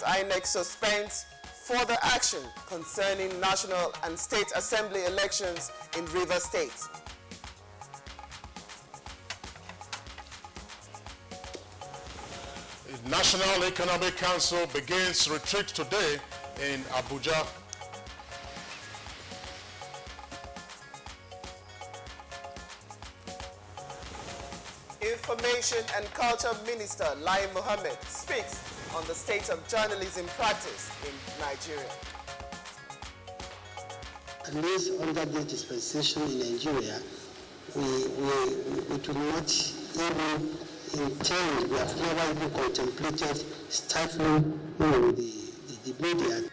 INEC suspends further action concerning national and state assembly elections in Rivers State. The National Economic Council begins retreat today in Abuja. Information and Culture Minister Lai Mohammed speaks on the state of journalism practice in Nigeria. At least under this dispensation in Nigeria, we do not even intend, we have never even contemplated stifling the media.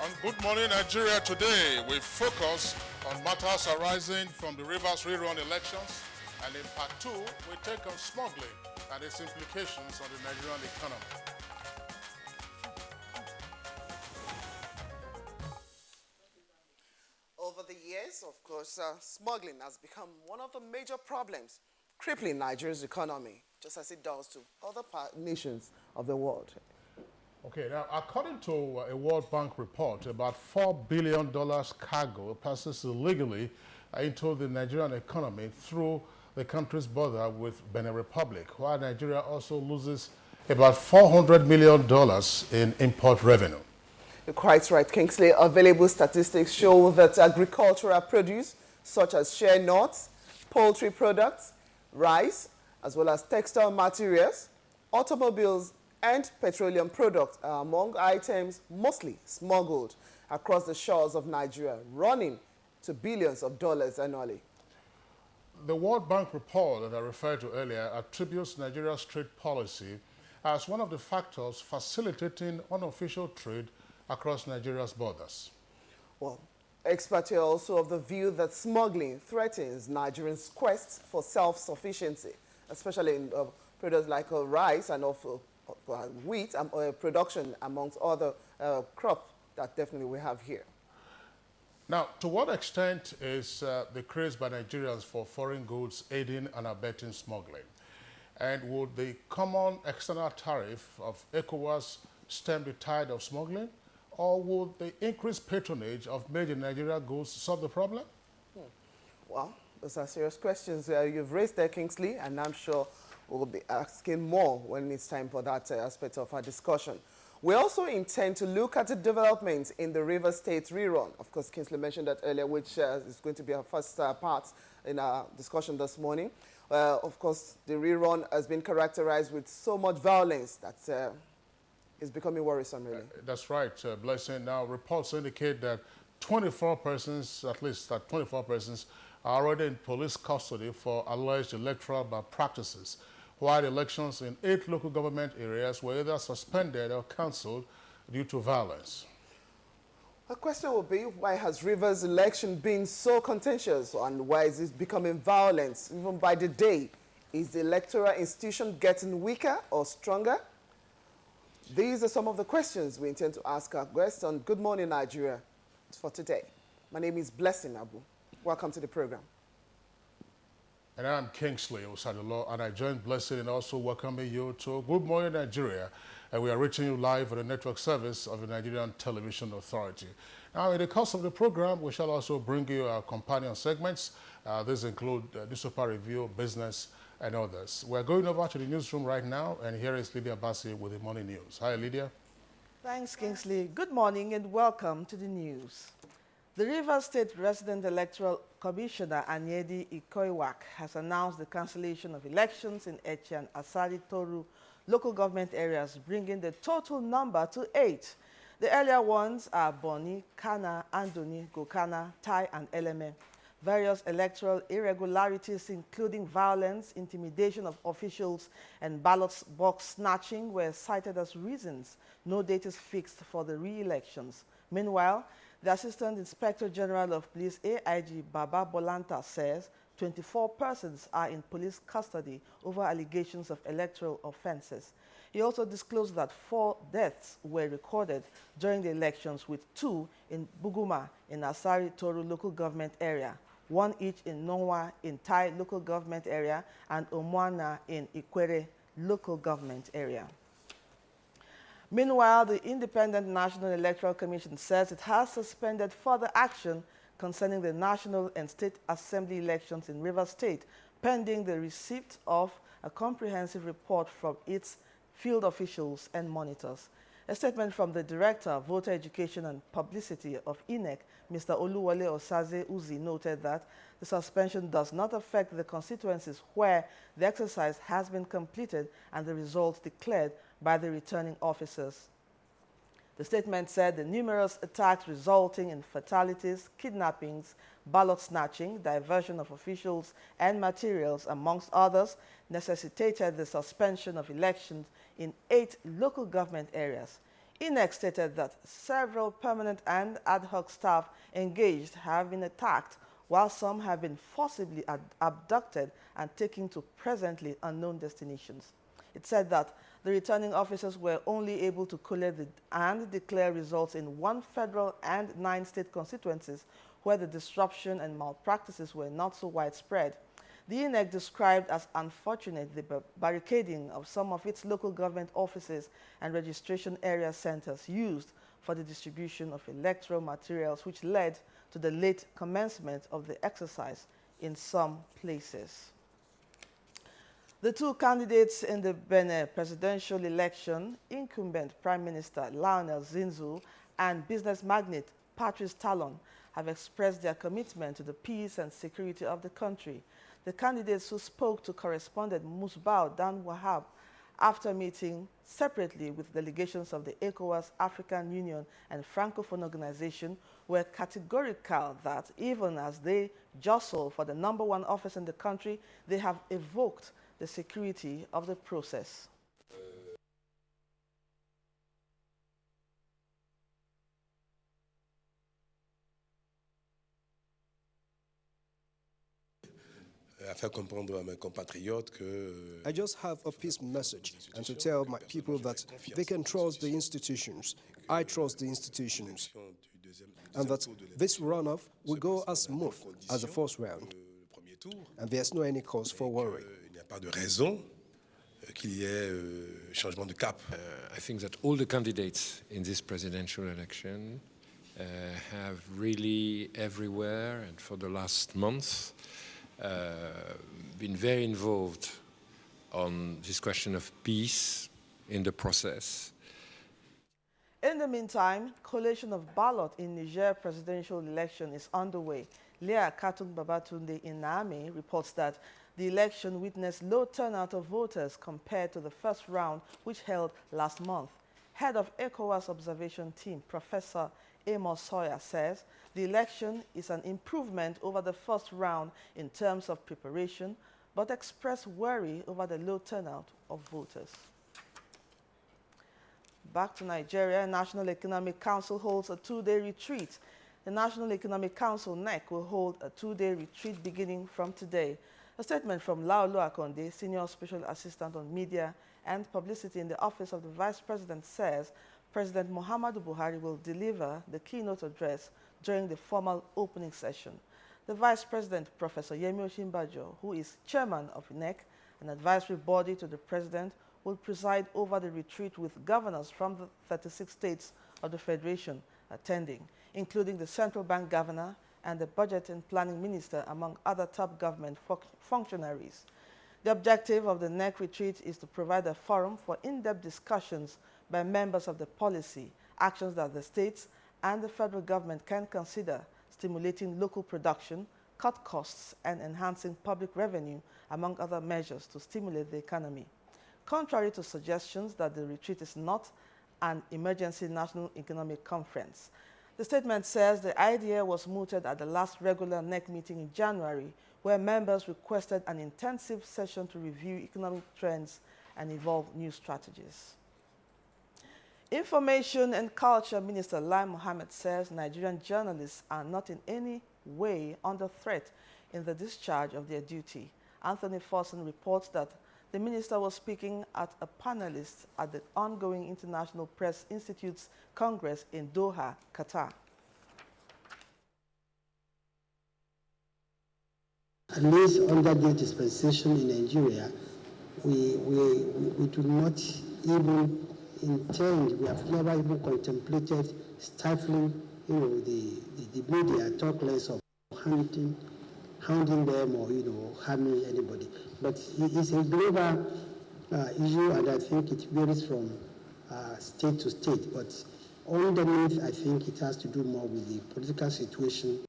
On Good Morning Nigeria today, we focus on matters arising from the Rivers rerun elections, and in part 2, we take on smuggling and its implications on the Nigerian economy. Over the years, of course, smuggling has become one of the major problems crippling Nigeria's economy, just as it does to other nations of the world. Okay, now according to a World Bank report, about $4 billion cargo passes illegally into the Nigerian economy through the country's border with Benin Republic, while Nigeria also loses about $400 million in import revenue. You're quite right, Kingsley. Available statistics show that agricultural produce, such as shea nuts, poultry products, rice, as well as textile materials, automobiles, and petroleum products are among items mostly smuggled across the shores of Nigeria, running to billions of dollars annually. The World Bank report that I referred to earlier attributes Nigeria's trade policy as one of the factors facilitating unofficial trade across Nigeria's borders. Well, experts are also of the view that smuggling threatens Nigerians' quest for self-sufficiency, especially in products like rice and wheat production, amongst other crops that definitely we have here. Now, to what extent is the craze by Nigerians for foreign goods aiding and abetting smuggling? And would the common external tariff of ECOWAS stem the tide of smuggling? Or would the increased patronage of made-in-Nigeria goods solve the problem? Well, those are serious questions you've raised there, Kingsley, and I'm sure we'll be asking more when it's time for that aspect of our discussion. We also intend to look at the developments in the Rivers State rerun. Of course, Kingsley mentioned that earlier, which is going to be our first part in our discussion this morning. Of course, the rerun has been characterized with so much violence that is becoming worrisome, really. That's right, Blessing. Now, reports indicate that 24 persons, at least 24 persons, are already in police custody for alleged electoral malpractices, while elections in 8 local government areas were either suspended or cancelled due to violence. The question will be, why has Rivers' election been so contentious, and why is it becoming violent even by the day? Is the electoral institution getting weaker or stronger? These are some of the questions we intend to ask our guests on Good Morning Nigeria for today. My name is Blessing Abu. Welcome to the program. And I'm Kingsley Osadolo, and I join Blessing in also welcoming you to Good Morning Nigeria. And we are reaching you live on the network service of the Nigerian Television Authority. Now, in the course of the program, we shall also bring you our companion segments. These include newspaper review, business, and others. We're going over to the newsroom right now, and here is Lydia Bassi with the morning news. Hi, Lydia. Thanks, Kingsley. Good morning and welcome to the news. The Rivers State Resident Electoral Commissioner Anyedi Ikoiwak has announced the cancellation of elections in Echi and Asari Toru local government areas, bringing the total number to 8. The earlier ones are Boni, Kana, Andoni, Gokana, Tai, and Eleme. Various electoral irregularities, including violence, intimidation of officials, and ballot box snatching, were cited as reasons. No date is fixed for the re-elections. Meanwhile, the Assistant Inspector General of Police, AIG Baba Bolanta, says 24 persons are in police custody over allegations of electoral offenses. He also disclosed that 4 deaths were recorded during the elections, with 2 in Buguma in Asari Toru local government area, 1 each in Nonwa in Tai local government area, and Omwana in Ikwere local government area. Meanwhile, the Independent National Electoral Commission says it has suspended further action concerning the national and state assembly elections in Rivers State, pending the receipt of a comprehensive report from its field officials and monitors. A statement from the Director of Voter Education and Publicity of INEC, Mr. Oluwole Osaze Uzi, noted that the suspension does not affect the constituencies where the exercise has been completed and the results declared by the returning officers. The statement said the numerous attacks resulting in fatalities, kidnappings, ballot snatching, diversion of officials and materials, amongst others, necessitated the suspension of elections in 8 local government areas. INEC stated that several permanent and ad hoc staff engaged have been attacked, while some have been forcibly abducted and taken to presently unknown destinations. It said that the returning officers were only able to collate and declare results in 1 federal and 9 state constituencies where the disruption and malpractices were not so widespread. The INEC described as unfortunate the barricading of some of its local government offices and registration area centers used for the distribution of electoral materials, which led to the late commencement of the exercise in some places. The 2 candidates in the Benin presidential election, incumbent Prime Minister Lionel Zinzou and business magnate Patrice Talon, have expressed their commitment to the peace and security of the country. The candidates, who spoke to correspondent Musbao Dan Wahab after meeting separately with delegations of the ECOWAS, African Union and Francophone Organization, were categorical that even as they jostle for the #1 office in the country, they have evoked the security of the process. I just have a peace message and to tell my people that they can trust the institutions. I trust the institutions. And that this runoff will go as smooth as the first round. And there's no any cause for worry. I think that all the candidates in this presidential election have really everywhere and for the last month been very involved on this question of peace in the process. In the meantime, collation of ballot in Niger presidential election is underway. Leah Katung Babatunde in Niamey reports that the election witnessed low turnout of voters compared to the first round, which held last month. Head of ECOWAS observation team, Professor Amos Sawyer, says the election is an improvement over the first round in terms of preparation, but expressed worry over the low turnout of voters. Back to Nigeria, National Economic Council holds a 2-day retreat. The National Economic Council, NEC, will hold a 2-day retreat beginning from today. A statement from Laolu Akonde, Senior Special Assistant on Media and Publicity in the Office of the Vice President, says President Muhammadu Buhari will deliver the keynote address during the formal opening session. The Vice President, Professor Yemi Osinbajo, who is chairman of NEC, an advisory body to the President, will preside over the retreat with governors from the 36 states of the Federation attending, including the Central Bank Governor and the Budget and Planning Minister, among other top government functionaries. The objective of the NEC retreat is to provide a forum for in-depth discussions by members of the policy, actions that the states and the federal government can consider, stimulating local production, cut costs, and enhancing public revenue, among other measures to stimulate the economy. Contrary to suggestions that the retreat is not an emergency national economic conference, the statement says the idea was mooted at the last regular NEC meeting in January, where members requested an intensive session to review economic trends and evolve new strategies. Information and Culture Minister Lai Mohammed says Nigerian journalists are not in any way under threat in the discharge of their duty. Anthony Forson reports that the minister was speaking at a panelist at the ongoing International Press Institute's Congress in Doha, Qatar. At least under the dispensation in Nigeria, we do not even intend, we have never even contemplated stifling, the media, talk less of hounding them or, harming anybody. But it's a global issue, and I think it varies from state to state. But underneath, I think it has to do more with the political situation.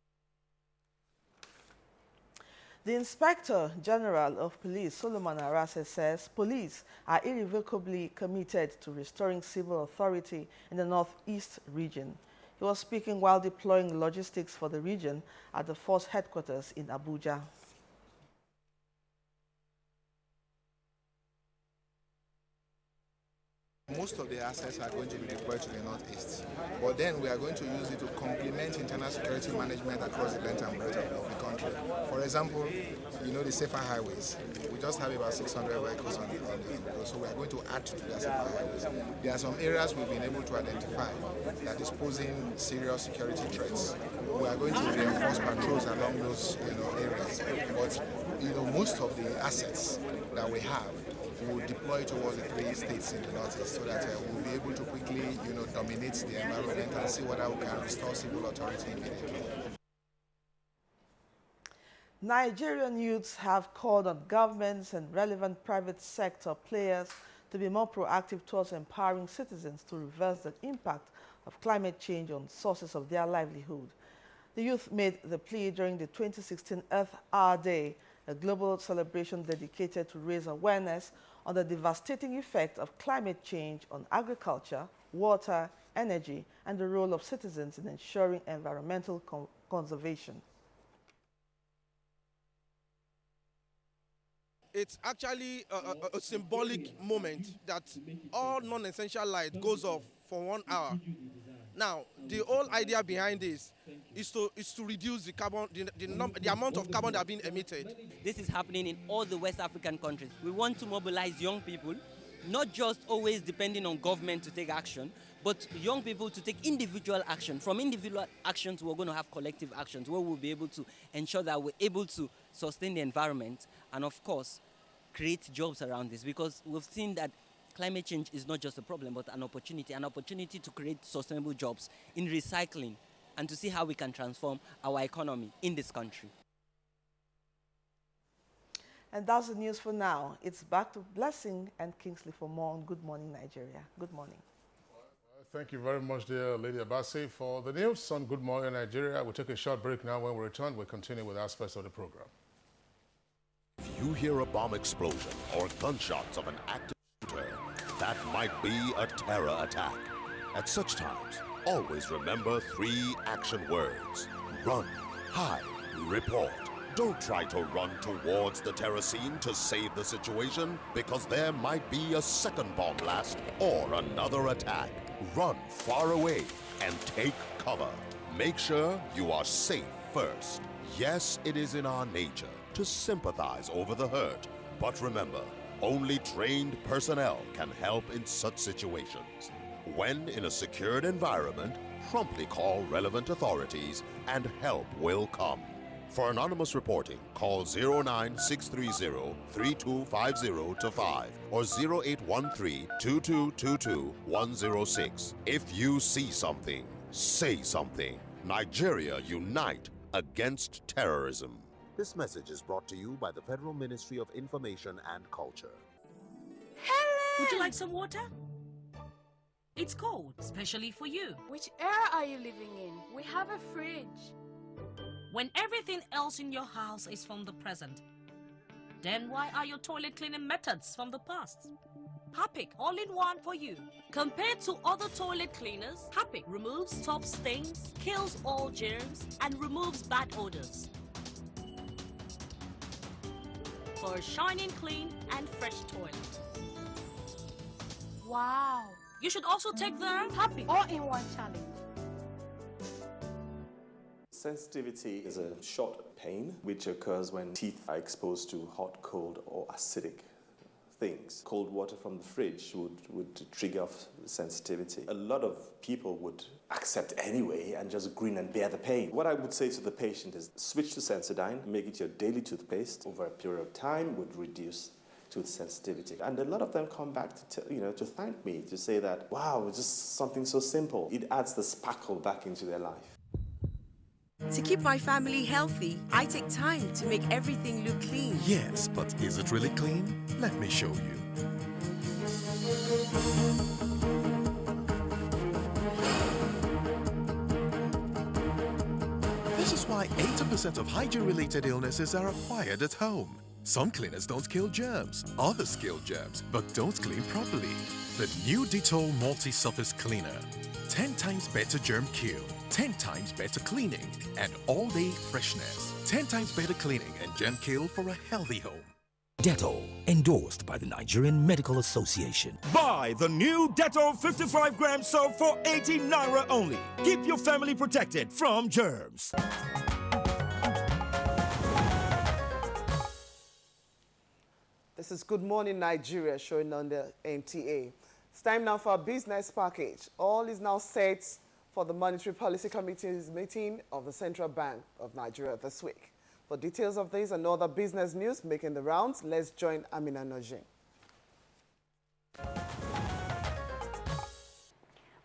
The Inspector General of Police, Solomon Arase, says police are irrevocably committed to restoring civil authority in the Northeast region. He was speaking while deploying logistics for the region at the force headquarters in Abuja. Most of the assets are going to be deployed to the Northeast, but then we are going to use it to complement internal security management across the length and breadth of the country. For example, the safer highways. We just have about 600 vehicles on the road, so we are going to add to the safer highways. There are some areas we've been able to identify that is posing serious security threats. We are going to reinforce patrols along those areas, but most of the assets that we have will deploy towards the 3 states in the Northeast, so that we'll be able to quickly, dominate the environment and see whether we can restore civil authority immediately. Nigerian youths have called on governments and relevant private sector players to be more proactive towards empowering citizens to reverse the impact of climate change on sources of their livelihood. The youth made the plea during the 2016 Earth Hour Day, a global celebration dedicated to raise awareness on the devastating effect of climate change on agriculture, water, energy, and the role of citizens in ensuring environmental conservation. It's actually a symbolic moment that all non-essential light goes off for 1 hour. Now, the whole idea behind this is to reduce the carbon, the amount of carbon that are being emitted. This is happening in all the West African countries. We want to mobilize young people, not just always depending on government to take action, but young people to take individual action. From individual actions, we're going to have collective actions where we'll be able to ensure that we're able to sustain the environment and, of course, create jobs around this, because we've seen that climate change is not just a problem, but an opportunity to create sustainable jobs in recycling and to see how we can transform our economy in this country. And that's the news for now. It's back to Blessing and Kingsley for more on Good Morning Nigeria. Good morning. Thank you very much, dear Lady Abasi, for the news on Good Morning Nigeria. We'll take a short break now. When we return, we'll continue with aspects of the program. If you hear a bomb explosion or gunshots of an active shooter, that might be a terror attack. At such times, always remember 3 action words: run, hide, report. Don't try to run towards the terror scene to save the situation, because there might be a second bomb blast or another attack. Run far away and take cover. Make sure you are safe first. Yes, it is in our nature to sympathize over the hurt, but remember, only trained personnel can help in such situations. When in a secured environment, promptly call relevant authorities and help will come. For anonymous reporting, call 09630-3250-5 or 0813-2222-106. If you see something, say something. Nigeria unite against terrorism. This message is brought to you by the Federal Ministry of Information and Culture. Helen! Would you like some water? It's cold, especially for you. Which era are you living in? We have a fridge. When everything else in your house is from the present, then why are your toilet cleaning methods from the past? Harpic, all-in-one for you. Compared to other toilet cleaners, Harpic removes top stains, kills all germs, and removes bad odors. For a shining, clean, and fresh toilet. Wow. You should also take the Harpic all-in-one challenge. Sensitivity is a short pain which occurs when teeth are exposed to hot, cold, or acidic things. Cold water from the fridge would trigger off sensitivity. A lot of people would accept anyway and just grin and bear the pain. What I would say to the patient is switch to Sensodyne, make it your daily toothpaste. Over a period of time would reduce to its sensitivity. And a lot of them come back to thank me, to say that, wow, it's just something so simple. It adds the sparkle back into their life. To keep my family healthy, I take time to make everything look clean. Yes, but is it really clean? Let me show you. This is why 80% of hygiene-related illnesses are acquired at home. Some cleaners don't kill germs, others kill germs, but don't clean properly. The new Dettol Multi-Surface Cleaner. 10 times better germ kill, 10 times better cleaning, and all-day freshness. 10 times better cleaning and germ kill for a healthy home. Dettol, endorsed by the Nigerian Medical Association. Buy the new Dettol 55 gram soap for 80 Naira only. Keep your family protected from germs. This is Good Morning Nigeria showing on the NTA. It's time now for a business package. All is now set for the Monetary Policy Committee's meeting of the Central Bank of Nigeria this week. For details of this and other business news making the rounds, let's join Amina Nojin.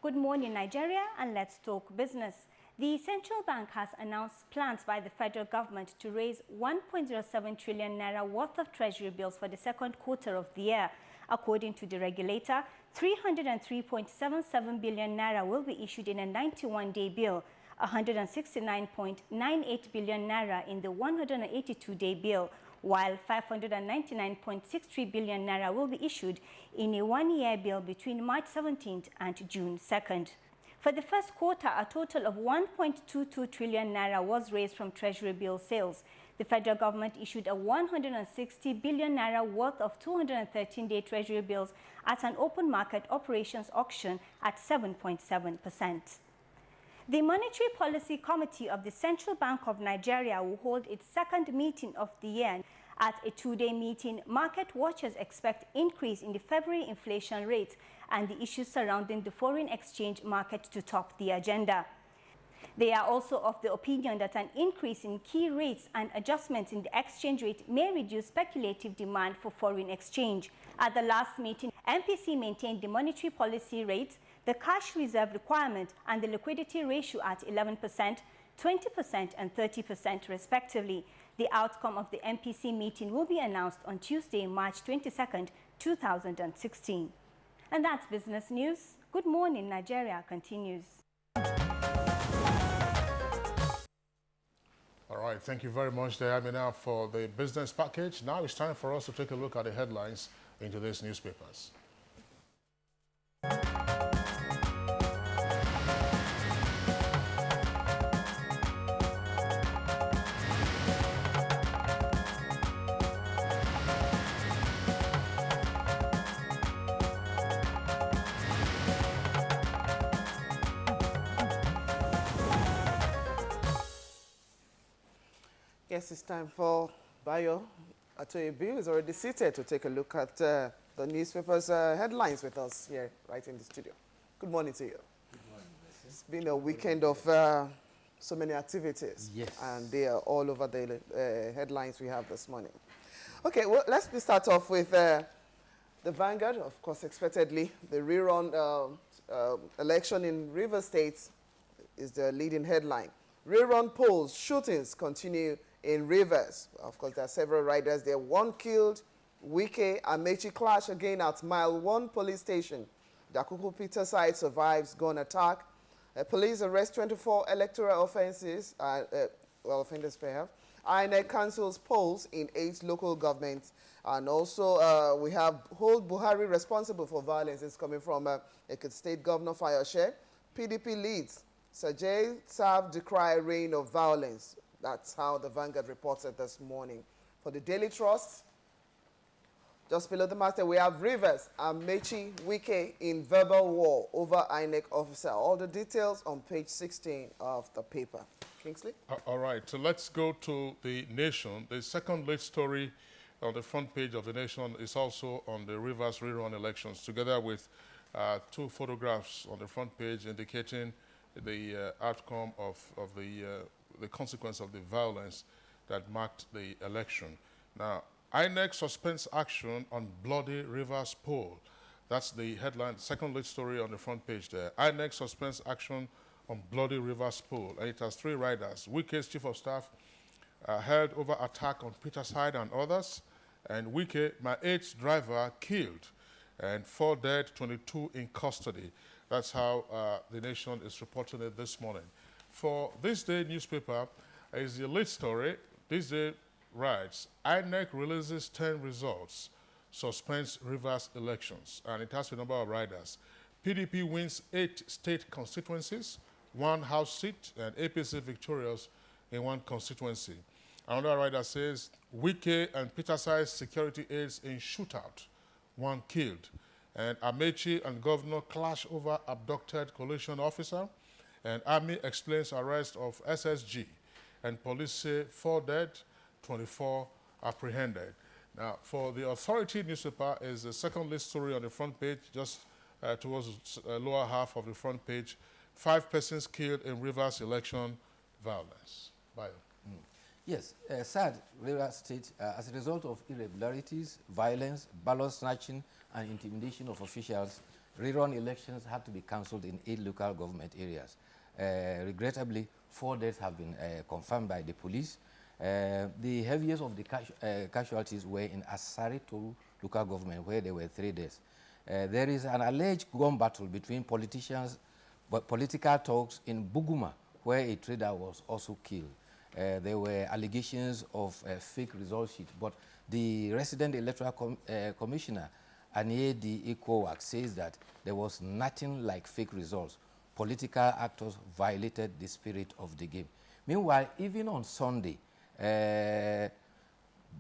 Good morning, Nigeria, and let's talk business. The central bank has announced plans by the federal government to raise 1.07 trillion naira worth of treasury bills for the second quarter of the year. According to the regulator, 303.77 billion naira will be issued in a 91-day bill, 169.98 billion naira in the 182-day bill, while 599.63 billion naira will be issued in a one-year bill between March 17th and June 2nd. For the first quarter, a total of 1.22 trillion naira was raised from treasury bill sales. The federal government issued a 160 billion naira worth of 213-day treasury bills at an open market operations auction at 7.7%. The Monetary Policy Committee of the Central Bank of Nigeria will hold its second meeting of the year. At a two-day meeting, market watchers expect increase in the February inflation rate and the issues surrounding the foreign exchange market to top the agenda. They are also of the opinion that an increase in key rates and adjustments in the exchange rate may reduce speculative demand for foreign exchange. At the last meeting, MPC maintained the monetary policy rate, the cash reserve requirement, and the liquidity ratio at 11%, 20% and 30% respectively. The outcome of the MPC meeting will be announced on Tuesday, March 22nd, 2016. And that's business news. Good morning, Nigeria continues. All right, thank you very much there, Amina, for the business package. Now it's time for us to take a look at the headlines in today's newspapers. Yes, it's time for Bayo Atoyebu, is already seated to take a look at the newspaper's headlines with us here, right in the studio. Good morning to you. Good morning. It's been a weekend of so many activities. Yes. And they are all over the headlines we have this morning. Okay, well, let's start off with the Vanguard. Of course, expectedly, the rerun election in Rivers State is the leading headline. Rerun polls, shootings continue in Rivers. Of course, there are several riders there. One killed, Wike Amechi clash again at Mile 1 police station. Dakuku Peter side survives gun attack. Police arrest 24 electoral offenses, offenders perhaps. INEC cancels polls in 8 local governments. And also, we have hold Buhari responsible for violence. It's coming from Ekiti State Governor Fayoshe. PDP leads. Sajay Sav decry reign of violence. That's how the Vanguard reports it this morning. For the Daily Trust, just below the master, we have Rivers and Mechi Wike in verbal war over INEC officer. All the details on page 16 of the paper. Kingsley? All right, so let's go to the Nation. The second lead story on the front page of the Nation is also on the Rivers rerun elections, together with 2 photographs on the front page indicating the outcome of the consequence of the violence that marked the election. Now, INEC suspends action on bloody Rivers poll. That's the headline, second lead story on the front page there. INEC suspends action on bloody Rivers poll. And it has 3 riders. Wike's chief of staff held over attack on Peterside and others. And Wike, my 8th driver, killed. And 4 dead, 22 in custody. That's how the Nation is reporting it this morning. For This Day newspaper is the lead story. This Day writes, INEC releases 10 results, suspends Rivers elections, and it has a number of riders. PDP wins 8 state constituencies, 1 house seat, and APC victorious in 1 constituency. Another rider says, Wike and Peterside security aides in shootout, 1 killed. And Amechi and governor clash over abducted coalition officer, and army explains arrest of SSG, and police say 4 dead, 24 apprehended. Now, for the Authority newspaper is the second lead story on the front page, just towards the lower half of the front page. 5 persons killed in Rivers election violence. Bayo. Yes, sad Rivers State, as a result of irregularities, violence, ballot snatching, and intimidation of officials, rerun elections had to be cancelled in 8 local government areas. Regrettably, 4 deaths have been confirmed by the police. The heaviest of the casualties were in Asari Toru local government, where there were 3 deaths. There is an alleged gun battle between politicians, political talks in Buguma, where a trader was also killed. There were allegations of fake result sheet, but the resident electoral commissioner, Anyedi Ikowak, says that there was nothing like fake results. Political actors violated the spirit of the game. Meanwhile, even on Sunday,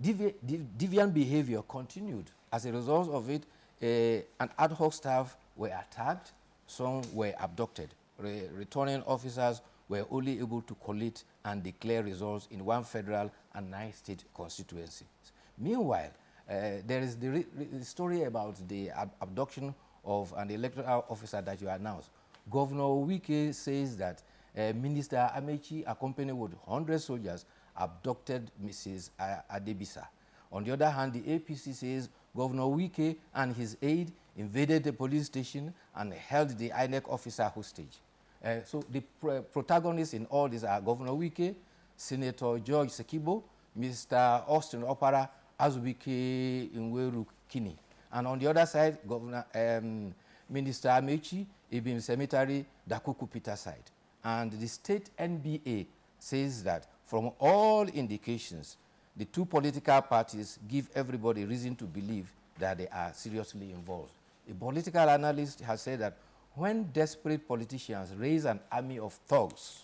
deviant behavior continued. As a result of it, an ad hoc staff were attacked, some were abducted. Returning officers were only able to collate and declare results in 1 federal and 9 state constituencies. Meanwhile, there is the story about the abduction of an electoral officer that you announced. Governor Wike says that Minister Amechi, accompanied with 100 soldiers, abducted Mrs. Adebisa. On the other hand, the APC says Governor Wike and his aide invaded the police station and held the INEC officer hostage. So the protagonists in all this are Governor Wike, Senator George Sekibo, Mr. Austin Opara, Azubike Nweru Kini. And on the other side, Governor Minister Amechi, Ibim Cemetery, Dakuku Peterside. And the state NBA says that from all indications, the 2 political parties give everybody reason to believe that they are seriously involved. A political analyst has said that when desperate politicians raise an army of thugs,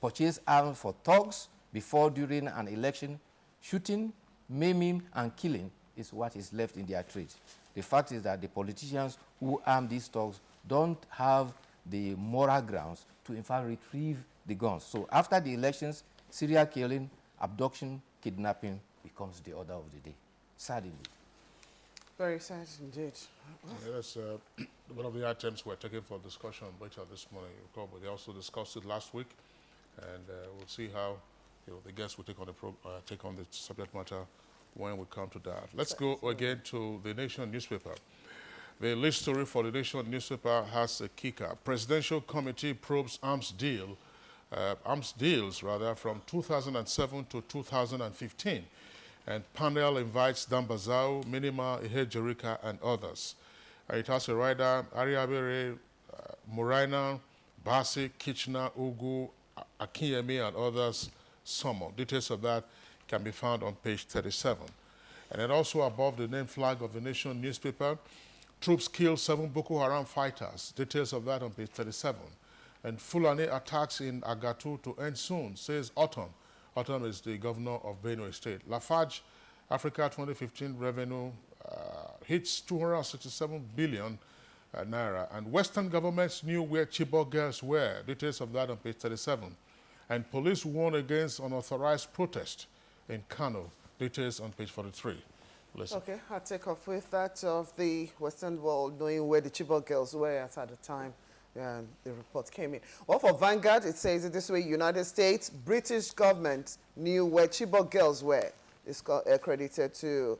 purchase arms for thugs before, during an election, shooting, maiming, and killing is what is left in their trade. The fact is that the politicians who arm these thugs don't have the moral grounds to, in fact, retrieve the guns. So after the elections, serial killing, abduction, kidnapping becomes the order of the day. Sad indeed. Very sad indeed. Yeah, that's one of the items we're taking for discussion later this morning. But they also discussed it last week, and we'll see how the guests will take on the subject matter when we come to that. Let's go again to the Nation newspaper. The lead story for the Nation newspaper has a kicker. Presidential Committee probes arms deals from 2007 to 2015. And panel invites Dambazao, Minima, Ihejerika, and others. It has a rider, Ariabere, Moraina, Basi, Kitchener, Ugu, Akinyemi, and others summoned. Details of that can be found on page 37. And then also above the name flag of the Nation newspaper, troops kill 7 Boko Haram fighters. Details of that on page 37. And Fulani attacks in Agatu to end soon, says Autumn. Autumn is the governor of Benue State. Lafarge, Africa 2015 revenue hits 267 billion naira. And Western governments knew where Chibok girls were. Details of that on page 37. And police warn against unauthorized protest in Kano. Details on page 43. Listen. Okay, I'll take off with that of the Western world knowing where the Chibok girls were at the time the report came in. Well, for Vanguard, it says it this way: United States, British government knew where Chibok girls were. is credited to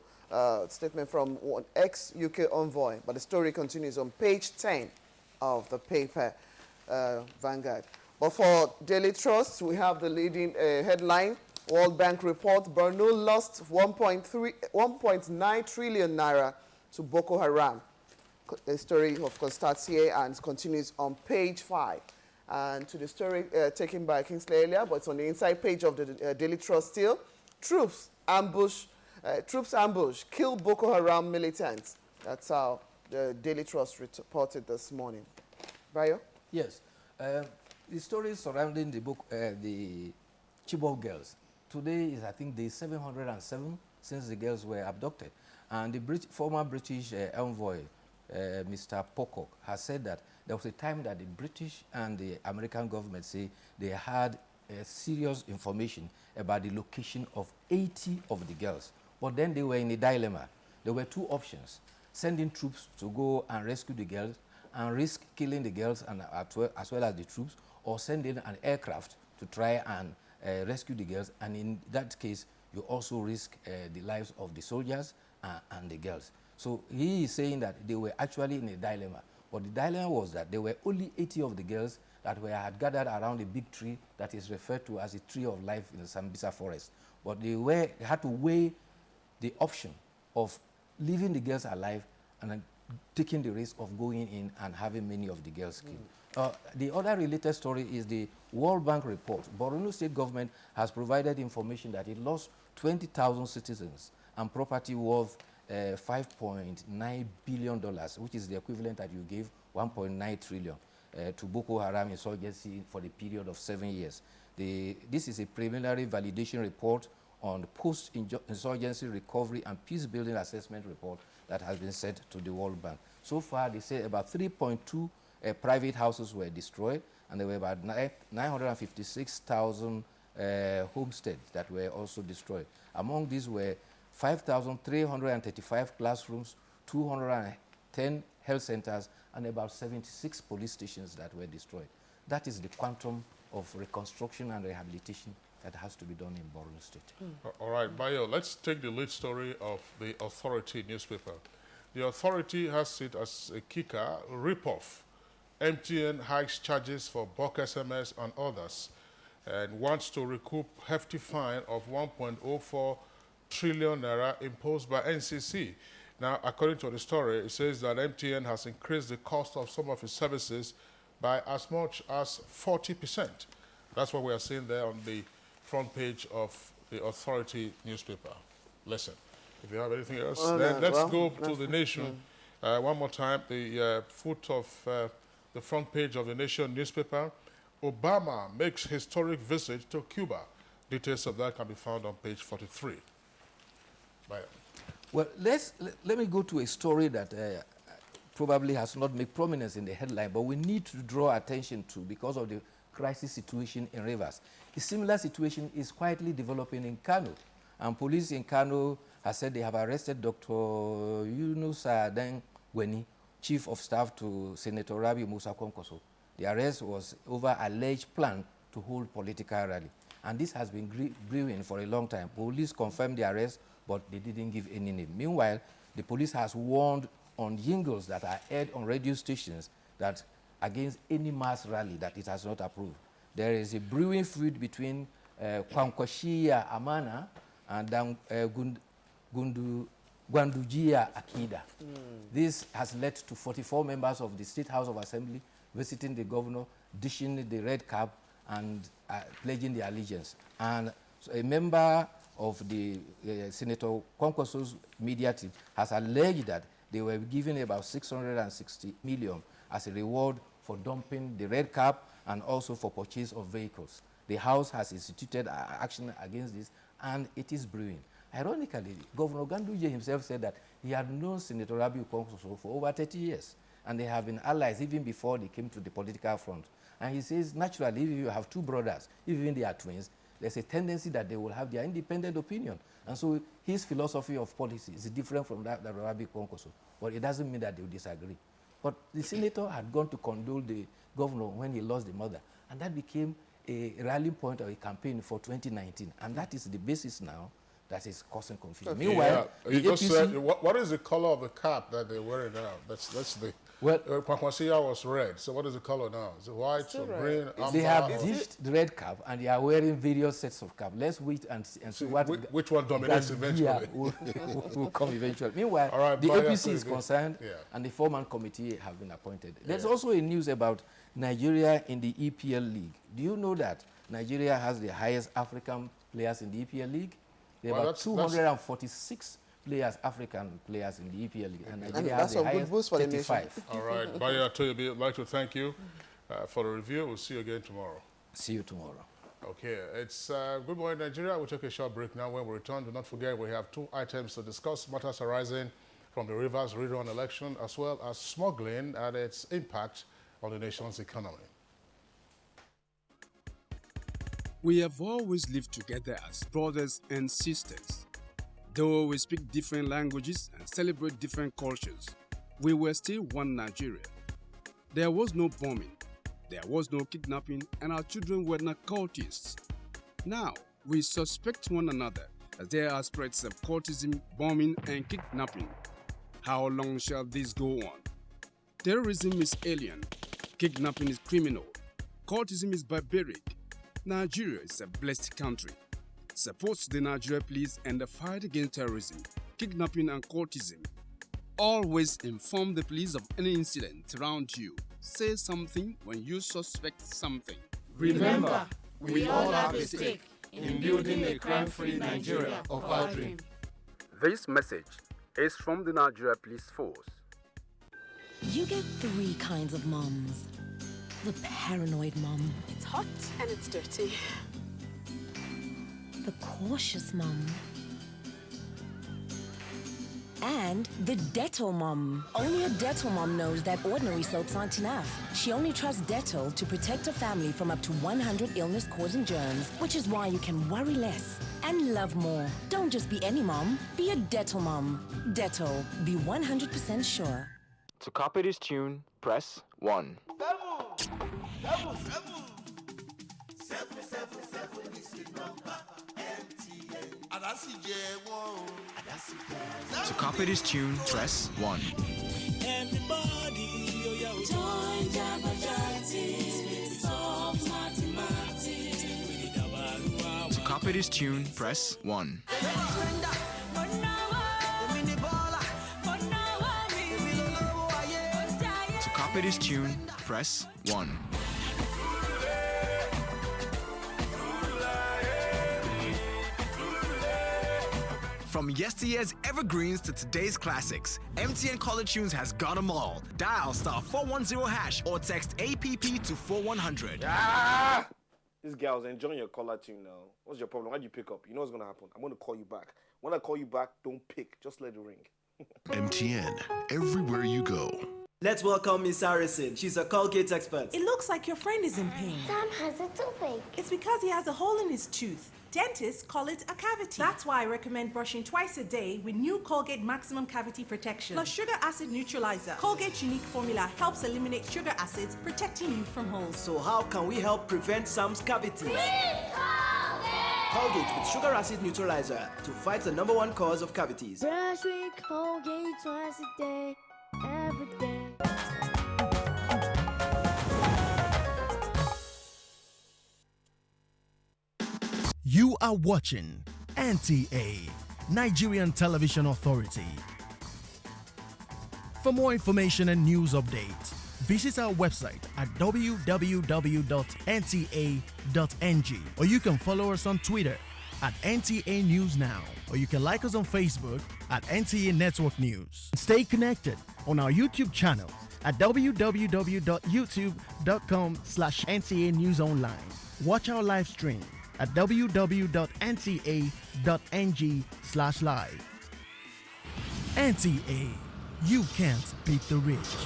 statement from one ex-UK envoy, but the story continues on page 10 of the paper, Vanguard. But for Daily Trust, we have the leading headline, World Bank report, Borno lost 1.9 trillion naira to Boko Haram. The story, of course, starts here and continues on page 5. And to the story taken by Kingsley earlier, but it's on the inside page of the Daily Trust still. Troops ambush, kill Boko Haram militants. That's how the Daily Trust reported this morning. Bayo? Yes. The story surrounding the Chibok girls. Today is, I think, day 707 since the girls were abducted. And the former British envoy, Mr. Pocock, has said that there was a time that the British and the American government say they had serious information about the location of 80 of the girls. But then they were in a dilemma. There were two options: sending troops to go and rescue the girls and risk killing the girls and as well as the troops, or sending an aircraft to try and rescue the girls. And in that case, you also risk the lives of the soldiers and the girls. So he is saying that they were actually in a dilemma. But the dilemma was that there were only 80 of the girls that had gathered around a big tree that is referred to as a tree of life in the Sambisa forest. But they had to weigh the option of leaving the girls alive and then taking the risk of going in and having many of the girls killed. The other related story is the World Bank report. Borno State government has provided information that it lost 20,000 citizens and property worth $5.9 billion, which is the equivalent that you gave 1.9 trillion to Boko Haram insurgency for the period of 7 years. This is a preliminary validation report on the post-insurgency recovery and peace-building assessment report that has been sent to the World Bank. So far, they say about 3.2 private houses were destroyed, and there were about 956,000 homesteads that were also destroyed. Among these were 5,335 classrooms, 210 health centers, and about 76 police stations that were destroyed. That is the quantum of reconstruction and rehabilitation that has to be done in Borno State. All right, Bayo, let's take the lead story of the Authority newspaper. The Authority has it as a kicker, rip-off. MTN hikes charges for bulk SMS and others, and wants to recoup hefty fine of 1.04 trillion naira imposed by NCC. Now, according to the story, it says that MTN has increased the cost of some of its services by as much as 40%. That's what we are seeing there on the front page of the Authority newspaper. Listen, if you have anything else, then let's go to the Nation. One more time, the foot of the front page of the Nation newspaper. Obama makes historic visit to Cuba. Details of that can be found on page 43. Bye. Well, let me go to a story that probably has not made prominence in the headline, but we need to draw attention to because of the crisis situation in Rivers. A similar situation is quietly developing in Kano, and police in Kano has said they have arrested Dr. Yunusa Dengweni, Chief of Staff to Senator Rabi Musa Kwankwaso. The arrest was over alleged plan to hold political rally, and this has been brewing for a long time. Police confirmed the arrest, but they didn't give any name. Meanwhile, the police has warned on jingles that are aired on radio stations that against any mass rally that it has not approved. There is a brewing feud between Kwankwashia Amana and Gwandujia Akida. This has led to 44 members of the State House of Assembly visiting the governor, dishing the red cap and pledging their allegiance. And so a member of the Senator Kwankwaso's media team has alleged that they were given about 660 million as a reward for dumping the red cap and also for purchase of vehicles. The House has instituted action against this, and it is brewing. Ironically, Governor Ganduje himself said that he had known Senator Rabiu Kwankwaso for over 30 years, and they have been allies even before they came to the political front. And he says, naturally, if you have two brothers, even they are twins, there's a tendency that they will have their independent opinion. And so his philosophy of policy is different from that of Rabiu Kwankwaso, but it doesn't mean that they will disagree. But the senator had gone to condole the governor when he lost the mother, and that became a rallying point of a campaign for 2019. And that is the basis now that is causing confusion. Okay. Meanwhile, you the just APC, said, what is the color of the cap that they're wearing now? That's the. Well, Kwakwasiya was red. So what is the color now? Is it white or green? They have Amber, ditched the red cap and they are wearing various sets of cap. Let's wait and see what which one dominates eventually. will come eventually. Meanwhile, right, the Baya, APC is concerned and the four-man committee have been appointed. There's also a news about Nigeria in the EPL League. Do you know that Nigeria has the highest African players in the EPL League? There are about 246 players, African players in the EPL League, and Nigeria has the highest 35. All right, Baya Toyobi, I'd like to thank you for the review. We'll see you again tomorrow. See you tomorrow. Okay, it's Good Morning Nigeria. We'll take a short break now. When we return, do not forget we have two items to discuss, matters arising from the Rivers rerun election, as well as smuggling and its impact on the nation's economy. We have always lived together as brothers and sisters. Though we speak different languages and celebrate different cultures, we were still one Nigeria. There was no bombing, there was no kidnapping, and our children were not cultists. Now, we suspect one another as there are spreads of cultism, bombing, and kidnapping. How long shall this go on? Terrorism is alien, kidnapping is criminal, cultism is barbaric. Nigeria is a blessed country. Support the Nigeria Police and the fight against terrorism, kidnapping and cultism. Always inform the police of any incident around you. Say something when you suspect something. Remember, we all have a stake in building a crime-free Nigeria of our dream. This message is from the Nigeria Police Force. You get three kinds of mums. The paranoid mum. It's hot and it's dirty. The cautious mum. And the Dettol mum. Only a Dettol mum knows that ordinary soaps aren't enough. She only trusts Dettol to protect her family from up to 100 illness-causing germs, which is why you can worry less and love more. Don't just be any mum, be a Dettol mum. Dettol, be 100% sure. To copy this tune, press 1. To copy this tune, press 1. Everybody, join To copy this tune, press 1. To copy this tune, press 1. From yesteryear's evergreens to today's classics, MTN Color Tunes has got them all. Dial *410# or text APP to 4100. Ah! This girl's enjoying your color tune now. What's your problem? Why'd you pick up? You know what's going to happen. I'm going to call you back. When I call you back, don't pick. Just let it ring. MTN, everywhere you go. Let's welcome Miss Harrison. She's a Colgate expert. It looks like your friend is in pain. Sam has a toothache. It's because he has a hole in his tooth. Dentists call it a cavity. That's why I recommend brushing twice a day with new Colgate Maximum Cavity Protection plus Sugar Acid Neutralizer. Colgate's unique formula helps eliminate sugar acids, protecting you from holes. So how can we help prevent Sam's cavities? Colgate with Sugar Acid Neutralizer to fight the #1 cause of cavities. Brush with Colgate twice a day, every day. You are watching NTA, Nigerian Television Authority. For more information and news updates, visit our website at www.nta.ng, or you can follow us on Twitter at NTA News Now, or you can like us on Facebook at NTA Network News. Stay connected on our YouTube channel at www.youtube.com/NTA News Online. Watch our live stream at www.nta.ng/live. NTA, you can't beat the rich.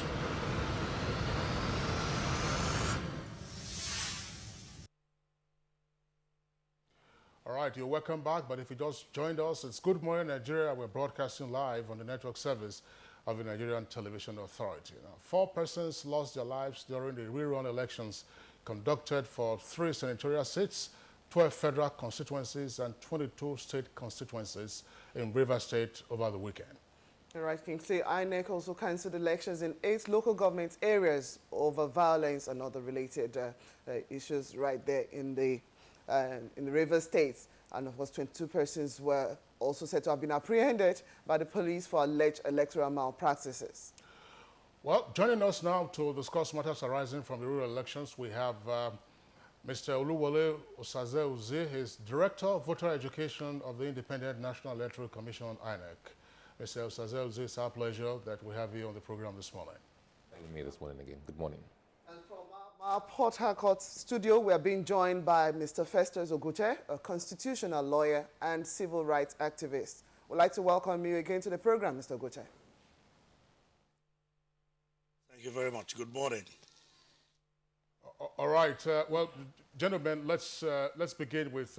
All right, you're welcome back, but if you just joined us, it's Good Morning Nigeria. We're broadcasting live on the network service of the Nigerian Television Authority. Now, 4 persons lost their lives during the rerun elections conducted for 3 senatorial seats 12 federal constituencies and 22 state constituencies in Rivers State over the weekend. All right, Kingsley, INEC also cancelled elections in 8 local government areas over violence and other related issues right there in the Rivers State. And of course, 22 persons were also said to have been apprehended by the police for alleged electoral malpractices. Well, joining us now to discuss matters arising from the rural elections, we have Mr. Oluwole Osaze-Uzi. He's Director of Voter Education of the Independent National Electoral Commission, INEC. Mr. Osaze-Uzi, it's our pleasure that we have you on the program this morning. Thank you this morning again. Good morning. And from our Port Harcourt studio, we are being joined by Mr. Festus Ogute, a constitutional lawyer and civil rights activist. We'd like to welcome you again to the program, Mr. Ogute. Thank you very much. Good morning. All right. Well, gentlemen, let's begin with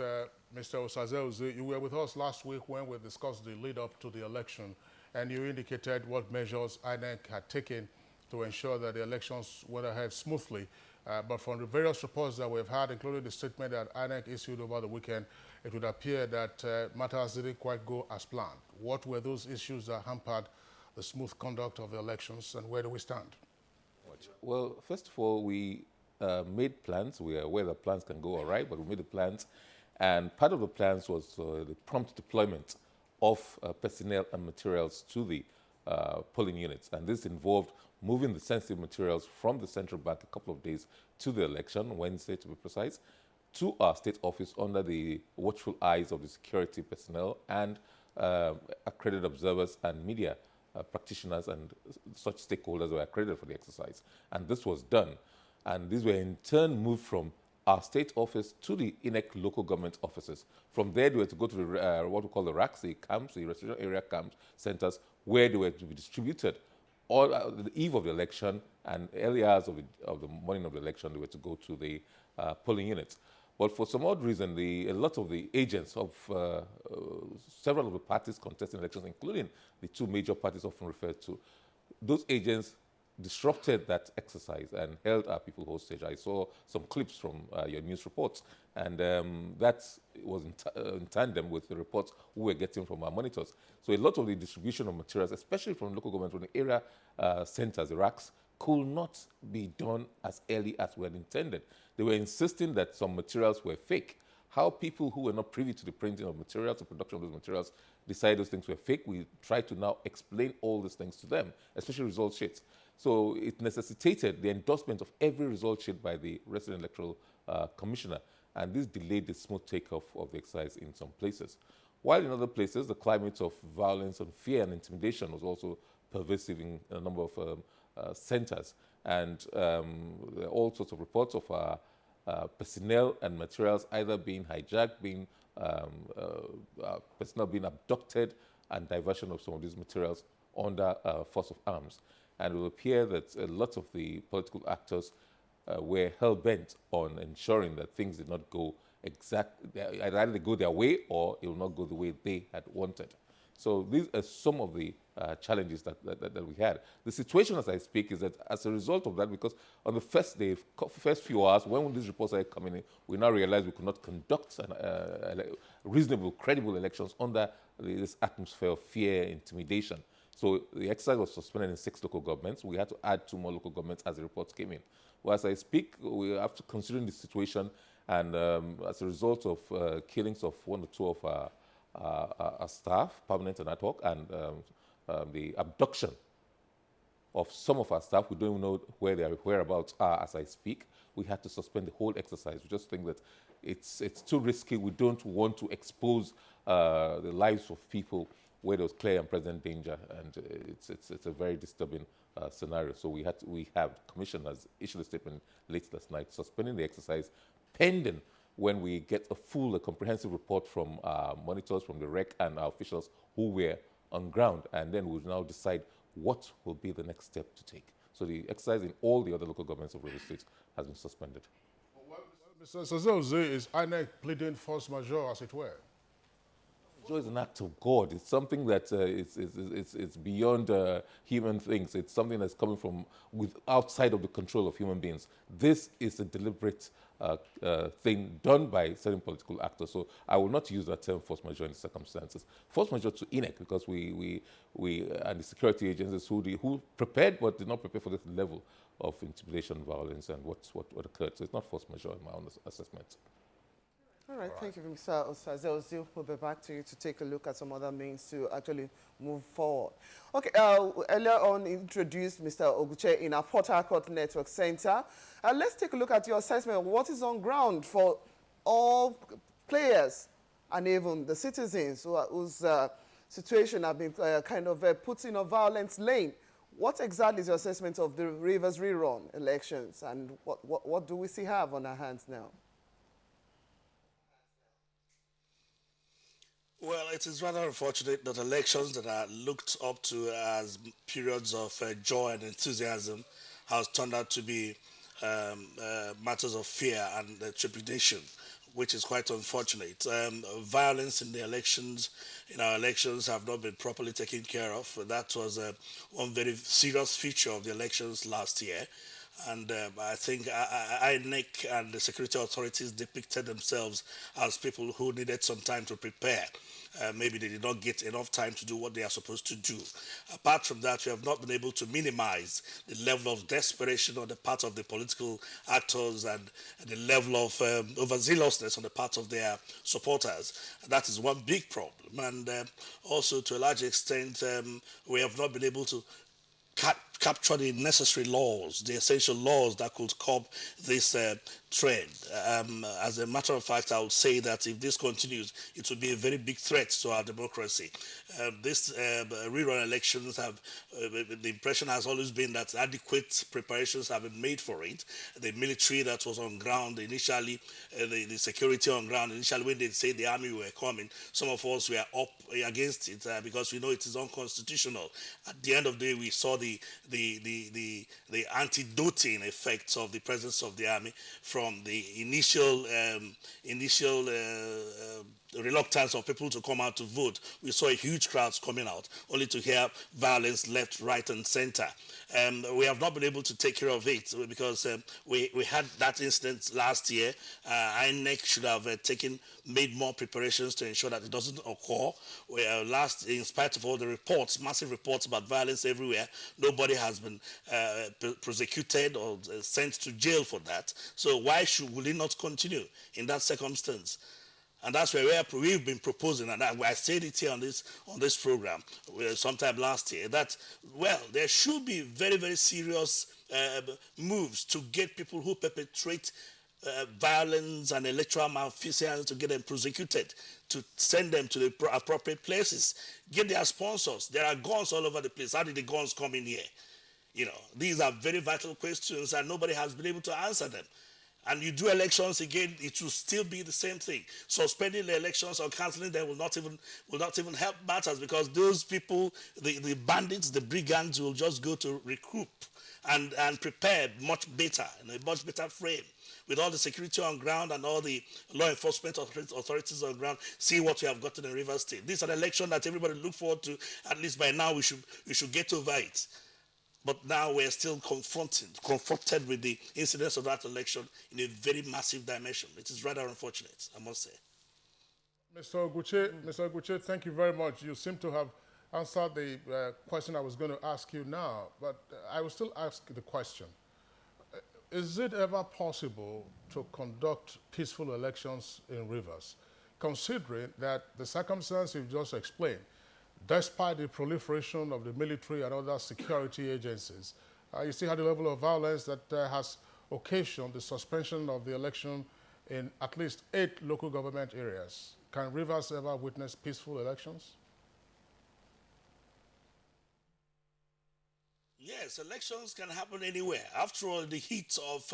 Mr. Osaze-Uzi. You were with us last week when we discussed the lead-up to the election, and you indicated what measures INEC had taken to ensure that the elections went ahead smoothly. But from the various reports that we've had, including the statement that INEC issued over the weekend, it would appear that matters didn't quite go as planned. What were those issues that hampered the smooth conduct of the elections, and where do we stand? Well, first of all, we made plans. We are aware that plans can go all right, but we made the plans. And part of the plans was the prompt deployment of personnel and materials to the polling units. And this involved moving the sensitive materials from the central bank a couple of days to the election, Wednesday to be precise, to our state office under the watchful eyes of the security personnel and accredited observers and media practitioners and such stakeholders were accredited for the exercise. And this was done. And these were in turn moved from our state office to the INEC local government offices. From there, they were to go to the, what we call the RACs, the camps, the residential area camps, centers, where they were to be distributed all the eve of the election, and early hours of the morning of the election, they were to go to the polling units. But for some odd reason, a lot of the agents of several of the parties contesting elections, including the two major parties often referred to, those agents disrupted that exercise and held our people hostage. I saw some clips from your news reports, and that was in tandem with the reports we were getting from our monitors. So a lot of the distribution of materials, especially from local government, from the area centers, the RACs, could not be done as early as we had intended. They were insisting that some materials were fake. How people who were not privy to the printing of materials, the production of those materials, decided those things were fake, we tried to now explain all these things to them, especially result sheets. So it necessitated the endorsement of every result sheet by the resident electoral commissioner, and this delayed the smooth takeoff of the exercise in some places. While in other places, the climate of violence and fear and intimidation was also pervasive in a number of centers, and there are all sorts of reports of personnel and materials either being hijacked, personnel being abducted, and diversion of some of these materials under force of arms. And it will appear that a lot of the political actors were hell-bent on ensuring that things did not go either they go their way or it will not go the way they had wanted. So these are some of the challenges that we had. The situation as I speak is that as a result of that, because on the first day, first few hours, when these reports started coming in, we now realized we could not conduct reasonable, credible elections under this atmosphere of fear, intimidation. So the exercise was suspended in 6 local governments. We had to add 2 more local governments as the reports came in. Well, as I speak, we have to consider the situation, and as a result of killings of 1 or 2 of our staff, permanent and ad hoc, and the abduction of some of our staff, we don't even know where their whereabouts are as I speak. We had to suspend the whole exercise. We just think that it's too risky. We don't want to expose the lives of people where there was clear and present danger, and it's a very disturbing scenario. So we have commissioners issued a statement late last night suspending the exercise pending when we get a comprehensive report from our monitors, from the REC and our officials who were on ground, and then we'll now decide what will be the next step to take. So the exercise in all the other local governments of Rivers State has been suspended. Well, Mr. Osaze-Uzi, is INEC pleading force majeure, as it were? Joy is an act of God. It's something that it's beyond human things. It's something that's coming from outside of the control of human beings. This is a deliberate thing done by certain political actors. So I will not use that term force majeure in the circumstances. Force majeure to INEC, because we and the security agencies who prepared but did not prepare for this level of intimidation, violence, and what occurred. So it's not force majeure in my own assessment. All right, thank you, Mr. Osaze. We'll be back to you to take a look at some other means to actually move forward. Okay, earlier on introduced Mr. Oguche in our Port Harcourt Network Center. Let's take a look at your assessment of what is on ground for all players and even the citizens whose situation have been kind of put in a violent lane. What exactly is your assessment of the Rivers Rerun elections, and what do we see have on our hands now? Well, it is rather unfortunate that elections that are looked up to as periods of joy and enthusiasm has turned out to be matters of fear and trepidation, which is quite unfortunate. Violence in the elections, in our elections, have not been properly taken care of. That was one very serious feature of the elections last year. And I think INEC and the security authorities depicted themselves as people who needed some time to prepare. Maybe they did not get enough time to do what they are supposed to do. Apart from that, we have not been able to minimize the level of desperation on the part of the political actors and the level of overzealousness on the part of their supporters. That is one big problem. And also, to a large extent, we have not been able to capture the necessary laws, the essential laws that could curb this trend. As a matter of fact, I would say that if this continues, it will be a very big threat to our democracy. This rerun elections have, the impression has always been that adequate preparations have been made for it. The military that was on ground initially, the security on ground initially, when they say the army were coming, some of us were up against it because we know it is unconstitutional. At the end of the day, we saw the antidoting effects of the presence of the army from the initial reluctance of people to come out to vote. We saw huge crowds coming out, only to hear violence left, right, and center. We have not been able to take care of it because we had that incident last year. INEC should have made more preparations to ensure that it doesn't occur. In spite of all the reports, massive reports about violence everywhere, nobody has been prosecuted or sent to jail for that. So why will it not continue in that circumstance? And that's where we've been proposing, and I said it here on this program sometime last year, that, well, there should be very, very serious moves to get people who perpetrate violence and electoral malfeasance, to get them prosecuted, to send them to the appropriate places, get their sponsors. There are guns all over the place. How did the guns come in here? You know, these are very vital questions, and nobody has been able to answer them. And you do elections again, it will still be the same thing. Suspending the elections or cancelling them will not even help matters, because those people, the bandits, the brigands, will just go to recoup and prepare much better, in a much better frame, with all the security on ground and all the law enforcement authorities on ground. See what we have gotten in Rivers State. This is an election that everybody look forward to. At least by now we should get over it. But now we're still confronted with the incidents of that election in a very massive dimension. It is rather unfortunate, I must say. Mr. Oguche, thank you very much. You seem to have answered the question I was going to ask you now, but I will still ask the question. Is it ever possible to conduct peaceful elections in Rivers, considering that the circumstance you've just explained, despite the proliferation of the military and other security agencies, you still had a level of violence that has occasioned the suspension of the election in at least 8 local government areas. Can Rivers ever witness peaceful elections? Yes, elections can happen anywhere. After all, the heat of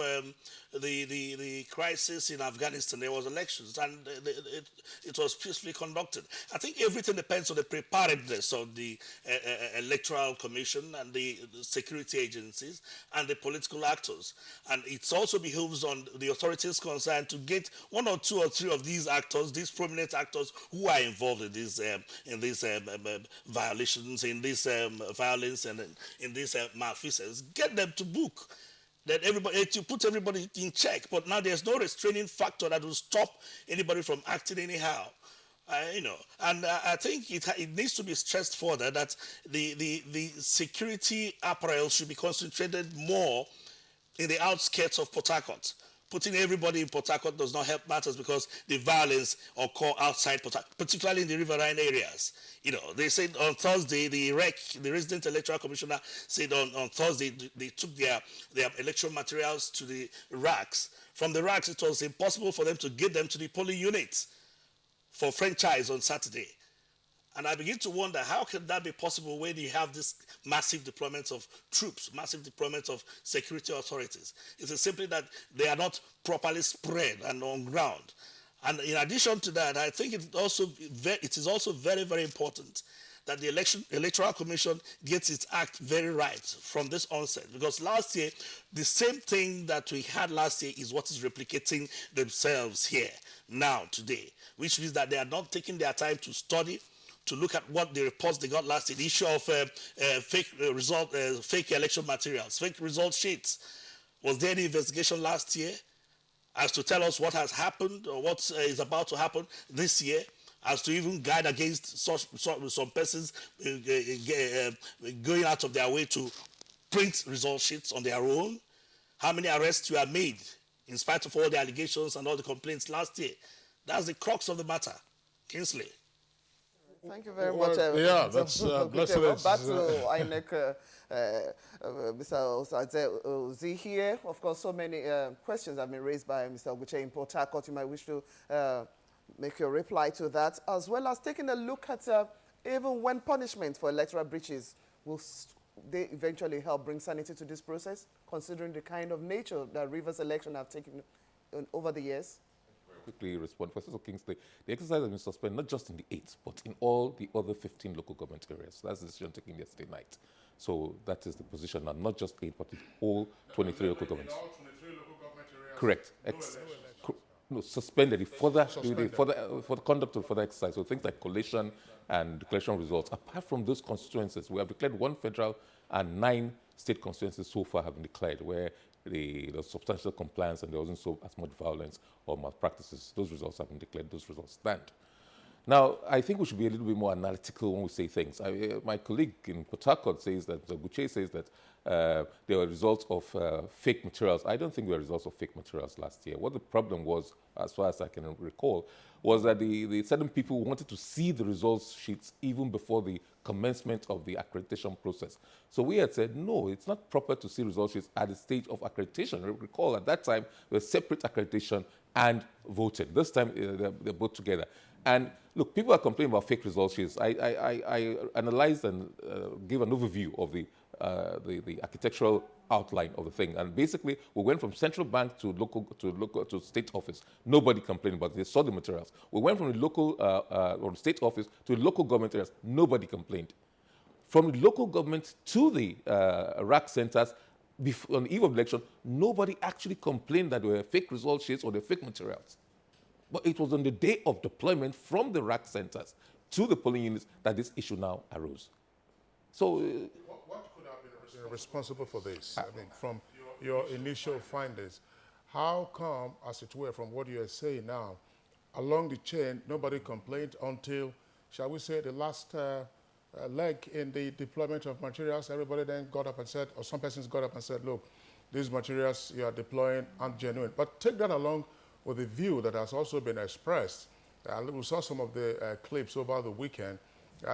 the crisis in Afghanistan, there was elections, and it was peacefully conducted. I think everything depends on the preparedness of the Electoral Commission and the security agencies and the political actors. And it also behooves on the authorities concerned to get 1 or 2 or 3 of these actors, these prominent actors who are involved in these violations, in this violence, and in this malfeasance, get them to book. then everybody, to put everybody in check. But now there's no restraining factor that will stop anybody from acting anyhow. You know, and I think it needs to be stressed further that the security apparel should be concentrated more in the outskirts of Port Harcourt. Putting everybody in Port Harcourt does not help matters because the violence occur outside Port Harcourt, particularly in the riverine areas. You know, they said on Thursday, the resident electoral commissioner said on Thursday they took their electoral materials to the racks. From the racks, it was impossible for them to get them to the polling units for franchise on Saturday. And I begin to wonder, how can that be possible when you have this massive deployment of troops, massive deployment of security authorities? It is simply that they are not properly spread and on ground. And in addition to that, I think it is also very, very important that the Electoral Commission gets its act very right from this onset. Because last year, the same thing that we had last year is what is replicating themselves here, now, today, which means that they are not taking their time to study, to look at what the reports they got last year, the issue of fake election materials, fake result sheets. Was there any investigation last year as to tell us what has happened or what is about to happen this year, as to even guide against some persons going out of their way to print result sheets on their own? How many arrests were made in spite of all the allegations and all the complaints last year? That's the crux of the matter. Kingsley. Thank you very much. Yeah, that's blessed. Back to INEC, Mr. Osaze here. Of course, so many questions have been raised by Mr. Oguche in Port Harcourt. You might wish to make your reply to that, as well as taking a look at even when punishment for electoral breaches will they eventually help bring sanity to this process, considering the kind of nature that Rivers election have taken over the years? Quickly respond. Professor Kingsley, the exercise has been suspended not just in the 8, but in all the other 15 local government areas. That's the decision taken yesterday night. So that is the position now, not just 8, but in all 23 local governments. In all 23 local government areas, correct. No, suspended for the conduct of further exercise. So things like collation and collection results. Apart from those constituencies, we have declared 1 federal and 9 state constituencies so far have been declared where the substantial compliance and there wasn't so as much violence or malpractices. Those results have been declared. Those results stand. Now, I think we should be a little bit more analytical when we say things. My colleague in Port Harcourt says that, Guche says that there were results of fake materials. I don't think there were results of fake materials last year. What the problem was, as far as I can recall, was that the certain people wanted to see the results sheets even before the commencement of the accreditation process. So we had said, no, it's not proper to see results sheets at the stage of accreditation. Recall at that time, there was separate accreditation and voting. This time, they're both together. And look, people are complaining about fake results sheets. I analyzed and gave an overview of the architectural outline of the thing. And basically, we went from central bank to state office. Nobody complained about it. They saw the materials. We went from the local or state office to the local government areas. Nobody complained. From the local government to the rack centers, on the eve of election, nobody actually complained that there were fake result sheets or the fake materials. But it was on the day of deployment from the rack centers to the polling units that this issue now arose. So, what could have been responsible for this? I mean, from your initial findings, how come, as it were, from what you are saying now, along the chain, nobody complained until, shall we say, the last leg in the deployment of materials? Everybody then got up and said, or some persons got up and said, look, these materials you are deploying aren't genuine. But take that along with the view that has also been expressed. We saw some of the clips over the weekend.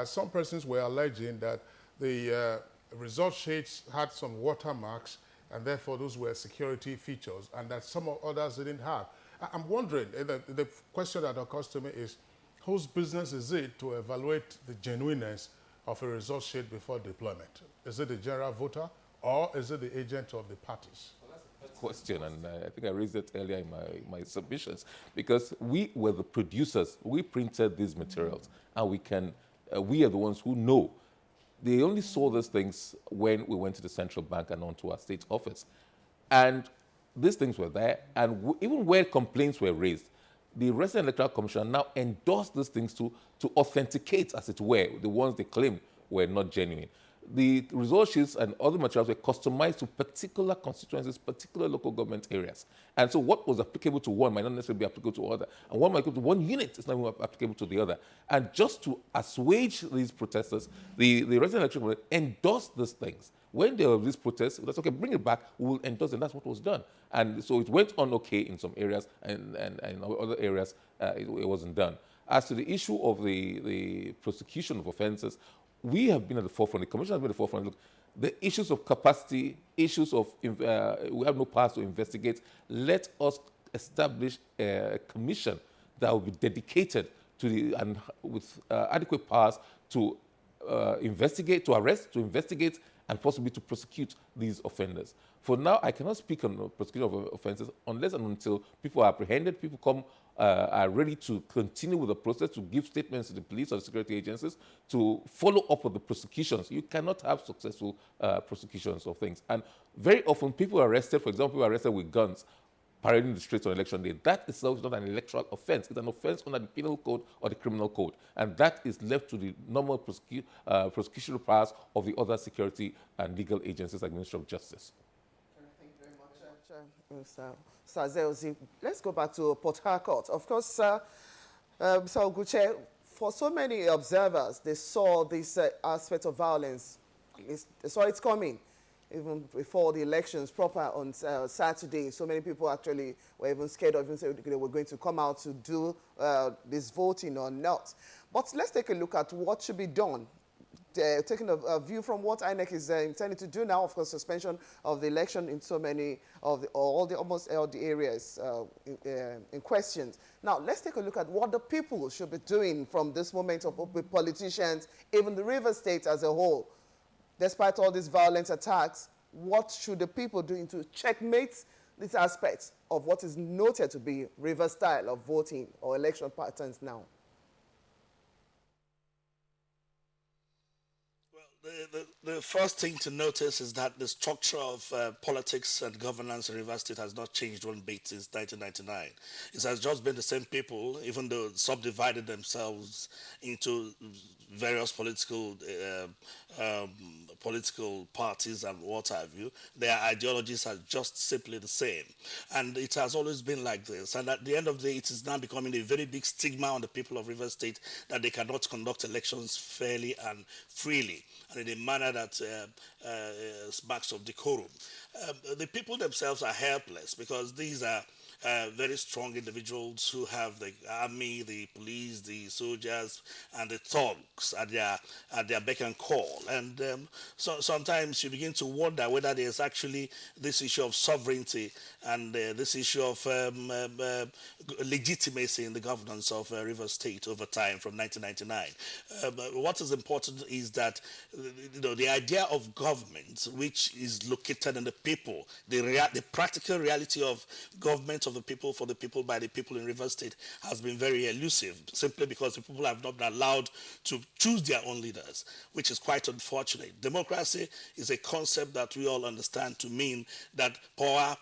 Some persons were alleging that the result sheets had some watermarks, and therefore those were security features, and that some others didn't have. I'm wondering, the question that occurs to me is, whose business is it to evaluate the genuineness of a result sheet before deployment? Is it the general voter, or is it the agent of the parties? Question, and I think I raised it earlier in my submissions, because we were the producers. We printed these materials, and we are the ones who know. They only saw these things when we went to the central bank and onto our state office. And these things were there, and even where complaints were raised, the Resident Electoral Commission now endorsed these things to authenticate, as it were, the ones they claimed were not genuine. the result sheets and other materials were customized to particular constituencies, particular local government areas. And so what was applicable to one might not necessarily be applicable to other. And what might be applicable to one unit is not even applicable to the other. And just to assuage these protesters, the Resident Election Commission endorsed these things. When there were these protests, that's okay, bring it back, we will endorse it, and that's what was done. And so it went on okay in some areas, and in other areas, it wasn't done. As to the issue of the prosecution of offences, we have been at the forefront, the Commission has been at the forefront. Look, the issues of capacity, issues of, we have no powers to investigate. Let us establish a commission that will be dedicated to and with adequate powers to investigate, to arrest, to investigate, and possibly to prosecute these offenders. For now, I cannot speak on the prosecution of offences unless and until people are apprehended, people are ready to continue with the process, to give statements to the police or the security agencies, to follow up with the prosecutions. You cannot have successful prosecutions of things. And very often people are arrested, for example, people are arrested with guns, parading the streets on election day. That itself is not an electoral offence. It's an offence under the penal code or the criminal code. And that is left to the normal prosecution powers of the other security and legal agencies like Ministry of Justice. Thank you very much, Mr. Sazelzi. Let's go back to Port Harcourt. Of course, Mr. Oguche, for so many observers, they saw this aspect of violence. They saw it coming. Even before the elections proper on Saturday, so many people actually were even scared of even saying they were going to come out to do this voting or not. But let's take a look at what should be done. Taking a view from what INEC is intending to do now, of course, suspension of the election in so many of almost all the areas in question. Now, let's take a look at what the people should be doing from this moment of with politicians, even the River State as a whole. Despite all these violent attacks, what should the people do to checkmate this aspect of what is noted to be river style of voting or election patterns now? The first thing to notice is that the structure of politics and governance in Rivers State has not changed one bit since 1999. It has just been the same people, even though subdivided themselves into various political parties and what have you. Their ideologies are just simply the same. And it has always been like this. And at the end of the day, it is now becoming a very big stigma on the people of Rivers State that they cannot conduct elections fairly and freely, and in a manner that smacks of decorum. The people themselves are helpless because these are very strong individuals who have the army, the police, the soldiers, and the thugs at their beck and call. And so sometimes you begin to wonder whether there's actually this issue of sovereignty and this issue of legitimacy in the governance of Rivers State over time from 1999. What is important is that the idea of government, which is located in the people, the practical reality of government of the people, for the people, by the people in Rivers State has been very elusive, simply because the people have not been allowed to choose their own leaders, which is quite unfortunate. Democracy is a concept that we all understand to mean that power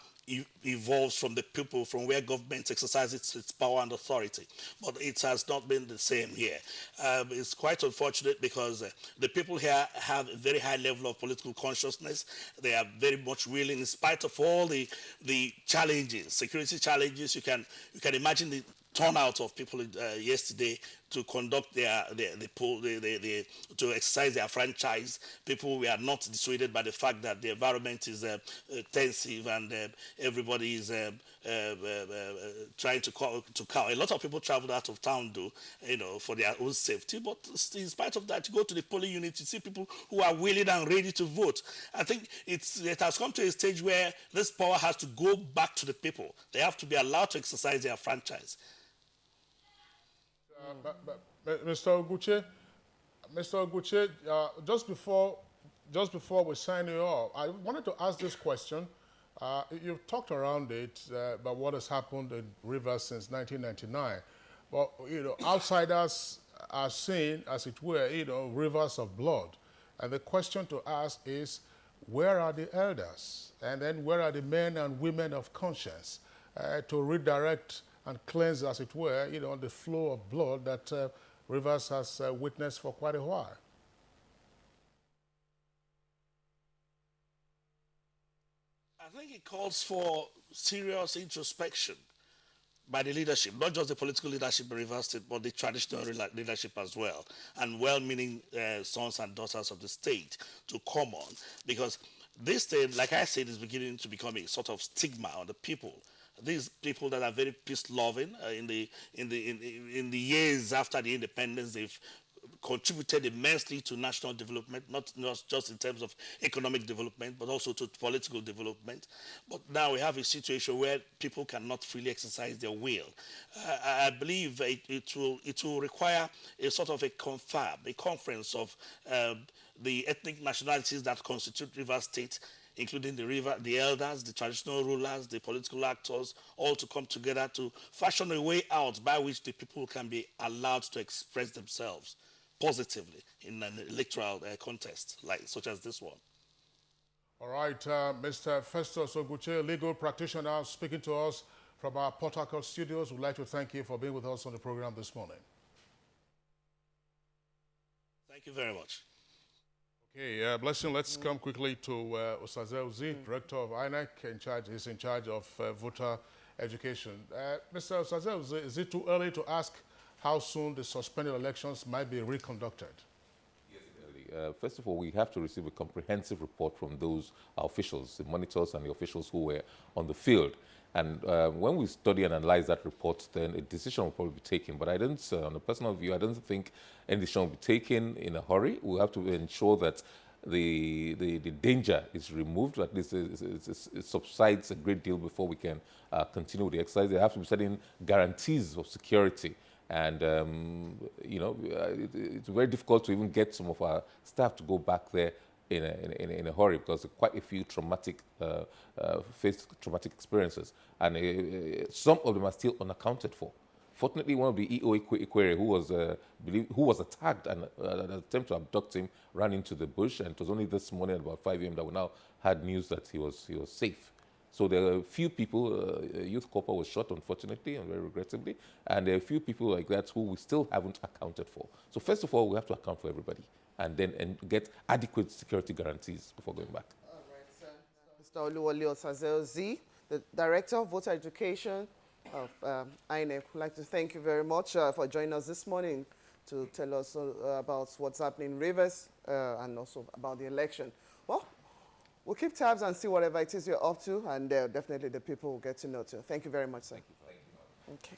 evolves from the people, from where government exercises its power and authority. But it has not been the same here. It's quite unfortunate because the people here have a very high level of political consciousness. They are very much willing, in spite of all the challenges, security challenges. You can imagine the turnout of people yesterday to conduct the poll, to exercise their franchise. People were not dissuaded by the fact that the environment is tensive and everybody is trying to cow. A lot of people traveled out of town, though, for their own safety. But in spite of that, you go to the polling unit, you see people who are willing and ready to vote. I think it has come to a stage where this power has to go back to the people. They have to be allowed to exercise their franchise. Mr. Oguche, just before we sign you off, I wanted to ask this question. You've talked around it about what has happened in Rivers since 1999. But outsiders are seeing, as it were, rivers of blood. And the question to ask is, where are the elders? And then where are the men and women of conscience to redirect and cleanse, as it were, the flow of blood that Rivers has witnessed for quite a while? Thank you very much, Mr. Oguche. Mr. Oguche, just before we sign you off, I wanted to ask this question. You've talked around it about what has happened in Rivers since 1999. But outsiders are seeing, as it were, rivers of blood. And the question to ask is, where are the elders? And then where are the men and women of conscience to redirect and cleanse, as it were, the flow of blood that Rivers has witnessed for quite a while? I think it calls for serious introspection by the leadership, not just the political leadership in Rivers State, but the traditional leadership as well, and well-meaning sons and daughters of the state to come on, because this thing, like I said, is beginning to become a sort of stigma on the people. These people that are very peace-loving in the years after the independence, they've contributed immensely to national development, not just in terms of economic development, but also to political development. But now we have a situation where people cannot freely exercise their will. I believe it will require a sort of a conference of the ethnic nationalities that constitute Rivers State, including the elders, the traditional rulers, the political actors, all to come together to fashion a way out by which the people can be allowed to express themselves positively in an electoral contest such as this one. All right, Mr. Festus Oguche, legal practitioner, speaking to us from our Port Harcourt studios. We'd like to thank you for being with us on the program this morning. Thank you very much. Okay, Blessing, let's come quickly to Osaze Uzi, Director of INEC, he's in charge of voter education. Mr. Osaze Uzi, is it too early to ask how soon the suspended elections might be reconducted? Yes, early. First of all, we have to receive a comprehensive report from those officials, the monitors and the officials who were on the field. And when we study and analyze that report, then a decision will probably be taken. But I don't, on a personal view, I don't think any decision will be taken in a hurry. We have to ensure that the danger is removed, at least it subsides a great deal before we can continue with the exercise. There have to be certain guarantees of security. And, you know, it's very difficult to even get some of our staff to go back there in a hurry, because quite a few faced traumatic experiences, and some of them are still unaccounted for. Fortunately, one of the EO Ikwere, who was attacked and an attempt to abduct him, ran into the bush, and it was only this morning at about 5 a.m. that we now had news that he was safe. So there are a few people, a youth corporal was shot, unfortunately, and very regrettably, and there are a few people like that who we still haven't accounted for. So first of all, we have to account for everybody, and then get adequate security guarantees before going back. All right, sir. Mr. Oluwole Osaze Uzi, the Director of Voter Education of INEC, would like to thank you very much for joining us this morning to tell us about what's happening in Rivers and also about the election. Well, we'll keep tabs and see whatever it is you're up to, and definitely the people will get to know too. Thank you very much, sir. Thank you. Okay.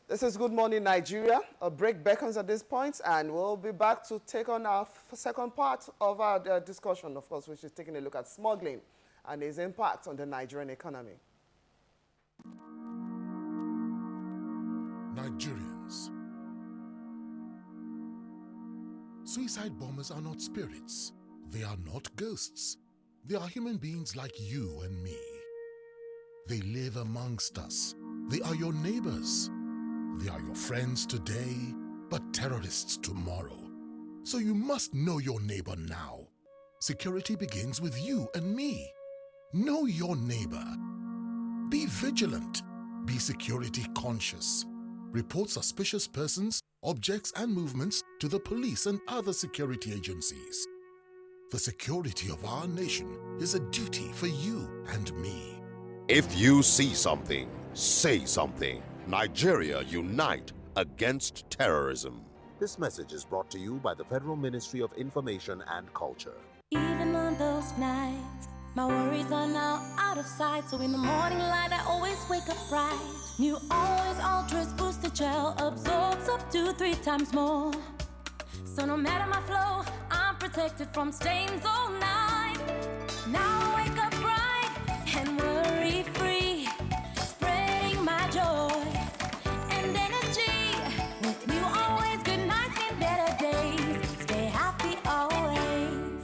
This is Good Morning Nigeria. A break beckons at this point, and we'll be back to take on our second part of our discussion, of course, which is taking a look at smuggling and its impact on the Nigerian economy. Nigerians. Suicide bombers are not spirits. They are not ghosts. They are human beings like you and me. They live amongst us. They are your neighbors. They are your friends today, but terrorists tomorrow. So you must know your neighbor now. Security begins with you and me. Know your neighbor. Be vigilant. Be security conscious. Report suspicious persons, objects, and movements to the police and other security agencies. The security of our nation is a duty for you and me. If you see something, say something. Nigeria unite against terrorism. This message is brought to you by the Federal Ministry of Information and Culture. Even on those nights, my worries are now out of sight. So in the morning light, I always wake up bright. New Always Ultra's Booster Gel absorbs up to 3 times more. So no matter my flow, I'm protected from stains all night. Now I wake up bright and worry-free, spreading my joy and energy. With New Always, good nights and better days. Stay happy always.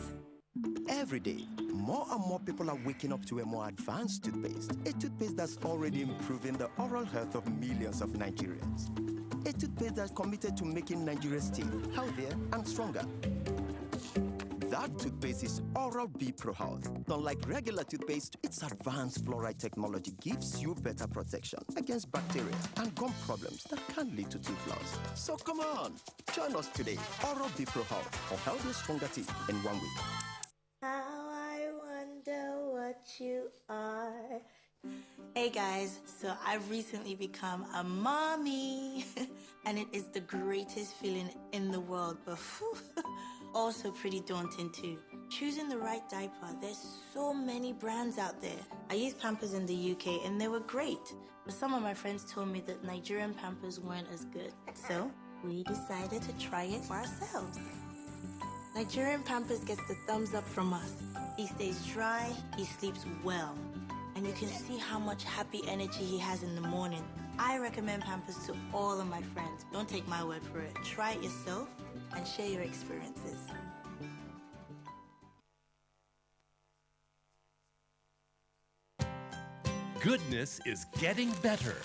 Every day, more and more people are waking up to a more advanced toothpaste. A toothpaste that's already improving the oral health of millions of Nigerians. A toothpaste that's committed to making Nigeria's teeth healthier and stronger. That toothpaste is Oral-B Pro Health. Unlike regular toothpaste, its advanced fluoride technology gives you better protection against bacteria and gum problems that can lead to tooth loss. So come on, join us today. Oral-B Pro Health for healthier, stronger teeth in 1 week. How I wonder what you are. Hey guys, so I've recently become a mommy and it is the greatest feeling in the world, but also pretty daunting too. Choosing the right diaper, there's so many brands out there. I used Pampers in the UK and they were great, but some of my friends told me that Nigerian Pampers weren't as good. So we decided to try it for ourselves. Nigerian Pampers gets the thumbs up from us. He stays dry, he sleeps well, and you can see how much happy energy he has in the morning. I recommend Pampers to all of my friends. Don't take my word for it. Try it yourself and share your experiences. Goodness is getting better.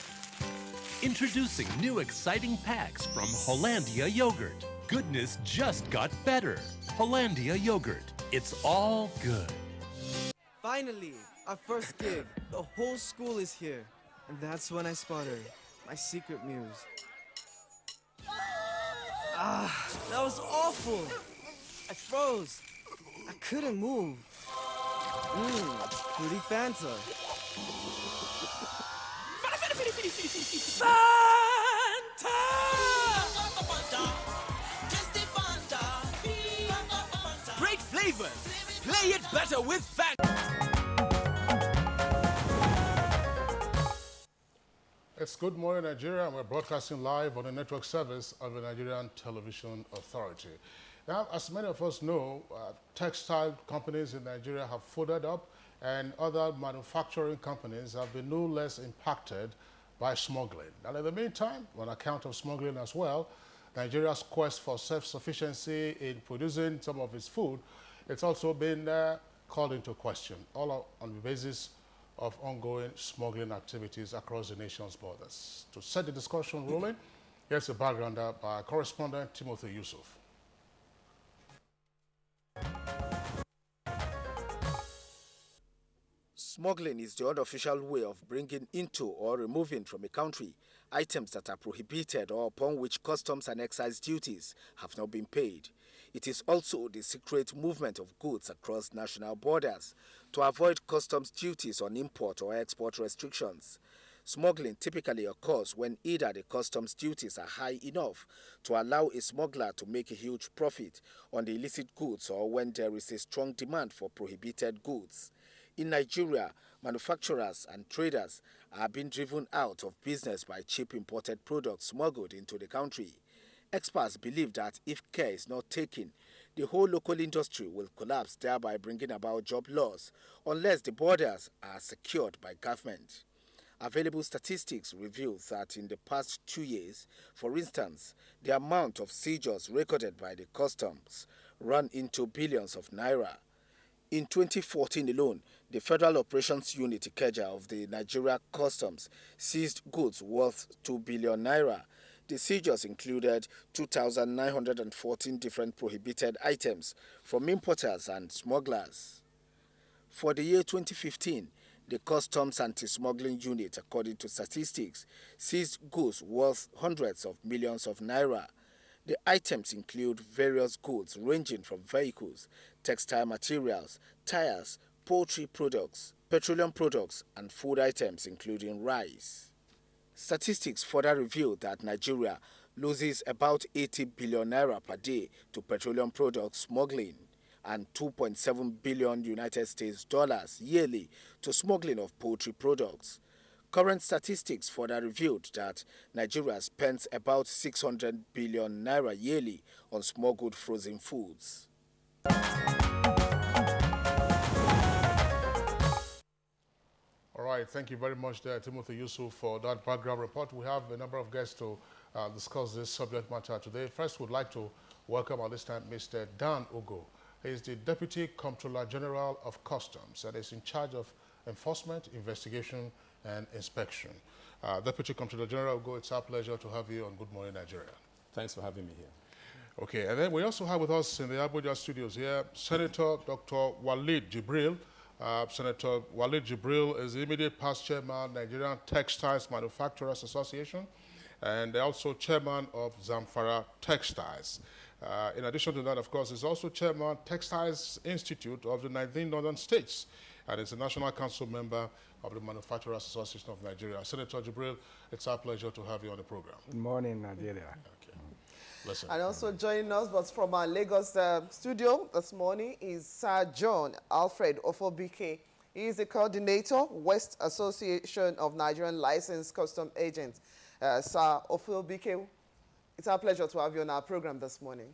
Introducing new exciting packs from Hollandia Yogurt. Goodness just got better. Hollandia Yogurt. It's all good. Finally, our first gig. The whole school is here. And that's when I spot her, my secret muse. Ah, that was awful. I froze. I couldn't move. Fruity Fanta. Great flavors. Play it better with Fanta. It's Good Morning Nigeria, and we're broadcasting live on the network service of the Nigerian Television Authority. Now, as many of us know, textile companies in Nigeria have folded up, and other manufacturing companies have been no less impacted by smuggling. And in the meantime, on account of smuggling as well, Nigeria's quest for self-sufficiency in producing some of its food, it's also been called into question, all on the basis of ongoing smuggling activities across the nation's borders. To set the discussion rolling, here's a backgrounder by correspondent Timothy Yusuf. Smuggling is the unofficial way of bringing into or removing from a country items that are prohibited or upon which customs and excise duties have not been paid. It is also the secret movement of goods across national borders to avoid customs duties on import or export restrictions. Smuggling typically occurs when either the customs duties are high enough to allow a smuggler to make a huge profit on the illicit goods, or when there is a strong demand for prohibited goods. In Nigeria, manufacturers and traders are being driven out of business by cheap imported products smuggled into the country. Experts believe that if care is not taken, the whole local industry will collapse, thereby bringing about job loss unless the borders are secured by government. Available statistics reveal that in the past 2 years, for instance, the amount of seizures recorded by the customs ran into billions of naira. In 2014 alone, the Federal Operations Unit Ikeja of the Nigeria Customs seized goods worth 2 billion naira. The seizures included 2,914 different prohibited items from importers and smugglers. For the year 2015, the Customs Anti-Smuggling Unit, according to statistics, seized goods worth hundreds of millions of naira. The items include various goods ranging from vehicles, textile materials, tires, poultry products, petroleum products, and food items including rice. Statistics further reveal that Nigeria loses about 80 billion naira per day to petroleum product smuggling and 2.7 billion United States dollars yearly to smuggling of poultry products. Current statistics further revealed that Nigeria spends about 600 billion naira yearly on smuggled frozen foods. All right, thank you very much there, Timothy Yusuf, for that background report. We have a number of guests to discuss this subject matter today. First, we'd like to welcome at this time Mr. Dan Ugo. He is the Deputy Comptroller General of Customs and is in charge of enforcement, investigation, and inspection. Deputy Comptroller General Ugo, it's our pleasure to have you on Good Morning Nigeria. Thanks for having me here. Okay, and then we also have with us in the Abuja studios here Senator Dr. Walid Jibril. Senator Walid Jibril is the immediate past chairman, Nigerian Textiles Manufacturers Association, and also chairman of Zamfara Textiles. In addition to that, of course, is also chairman Textiles Institute of the 19 Northern States. and is a National Council member of the Manufacturers Association of Nigeria. Senator Jibril, it's our pleasure to have you on the program. Good morning, Nigeria. Okay. Listen. And also joining us, but from our Lagos studio this morning, is Sir John Alfred Ofobike. He is the coordinator, West Association of Nigerian Licensed Custom Agents. Sir Ofobike, it's our pleasure to have you on our program this morning.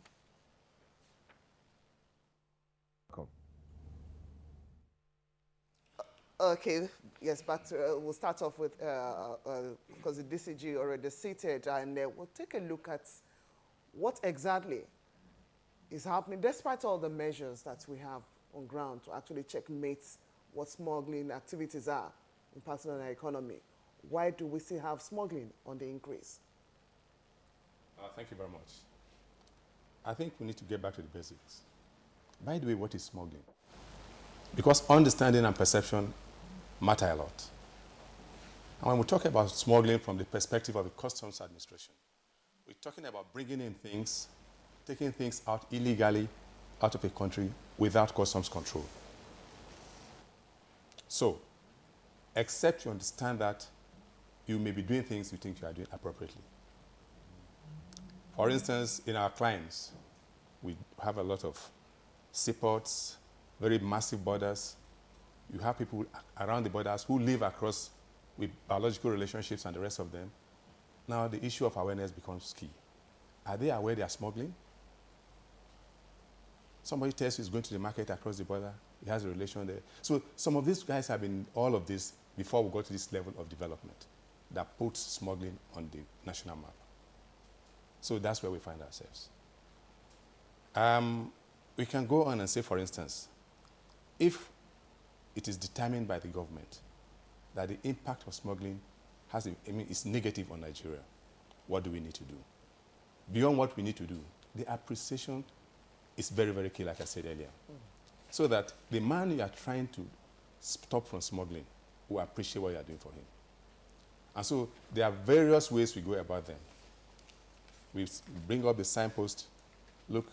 Okay, yes, but we'll start off with, because the DCG already seated, and we'll take a look at what exactly is happening, despite all the measures that we have on ground to actually checkmate what smuggling activities are impacting on our economy. Why do we still have smuggling on the increase? Thank you very much. I think we need to get back to the basics. By the way, what is smuggling? Because understanding and perception matter a lot. And when we talk about smuggling from the perspective of the Customs Administration, we're talking about bringing in things, taking things out illegally out of a country without customs control. So, except you understand that, you may be doing things you think you are doing appropriately. For instance, in our clients, we have a lot of seaports, very massive borders. You have people around the borders who live across with biological relationships and the rest of them. Now the issue of awareness becomes key. Are they aware they are smuggling? Somebody tells you he's going to the market across the border, he has a relation there. So some of these guys have been all of this before we got to this level of development that puts smuggling on the national map. So that's where we find ourselves. We can go on and say, for instance, if it is determined by the government that the impact of smuggling is negative on Nigeria, what do we need to do? Beyond what we need to do, the appreciation is very, very key, like I said earlier. So that the man you are trying to stop from smuggling will appreciate what you are doing for him. And so there are various ways we go about them. We bring up the signpost, look,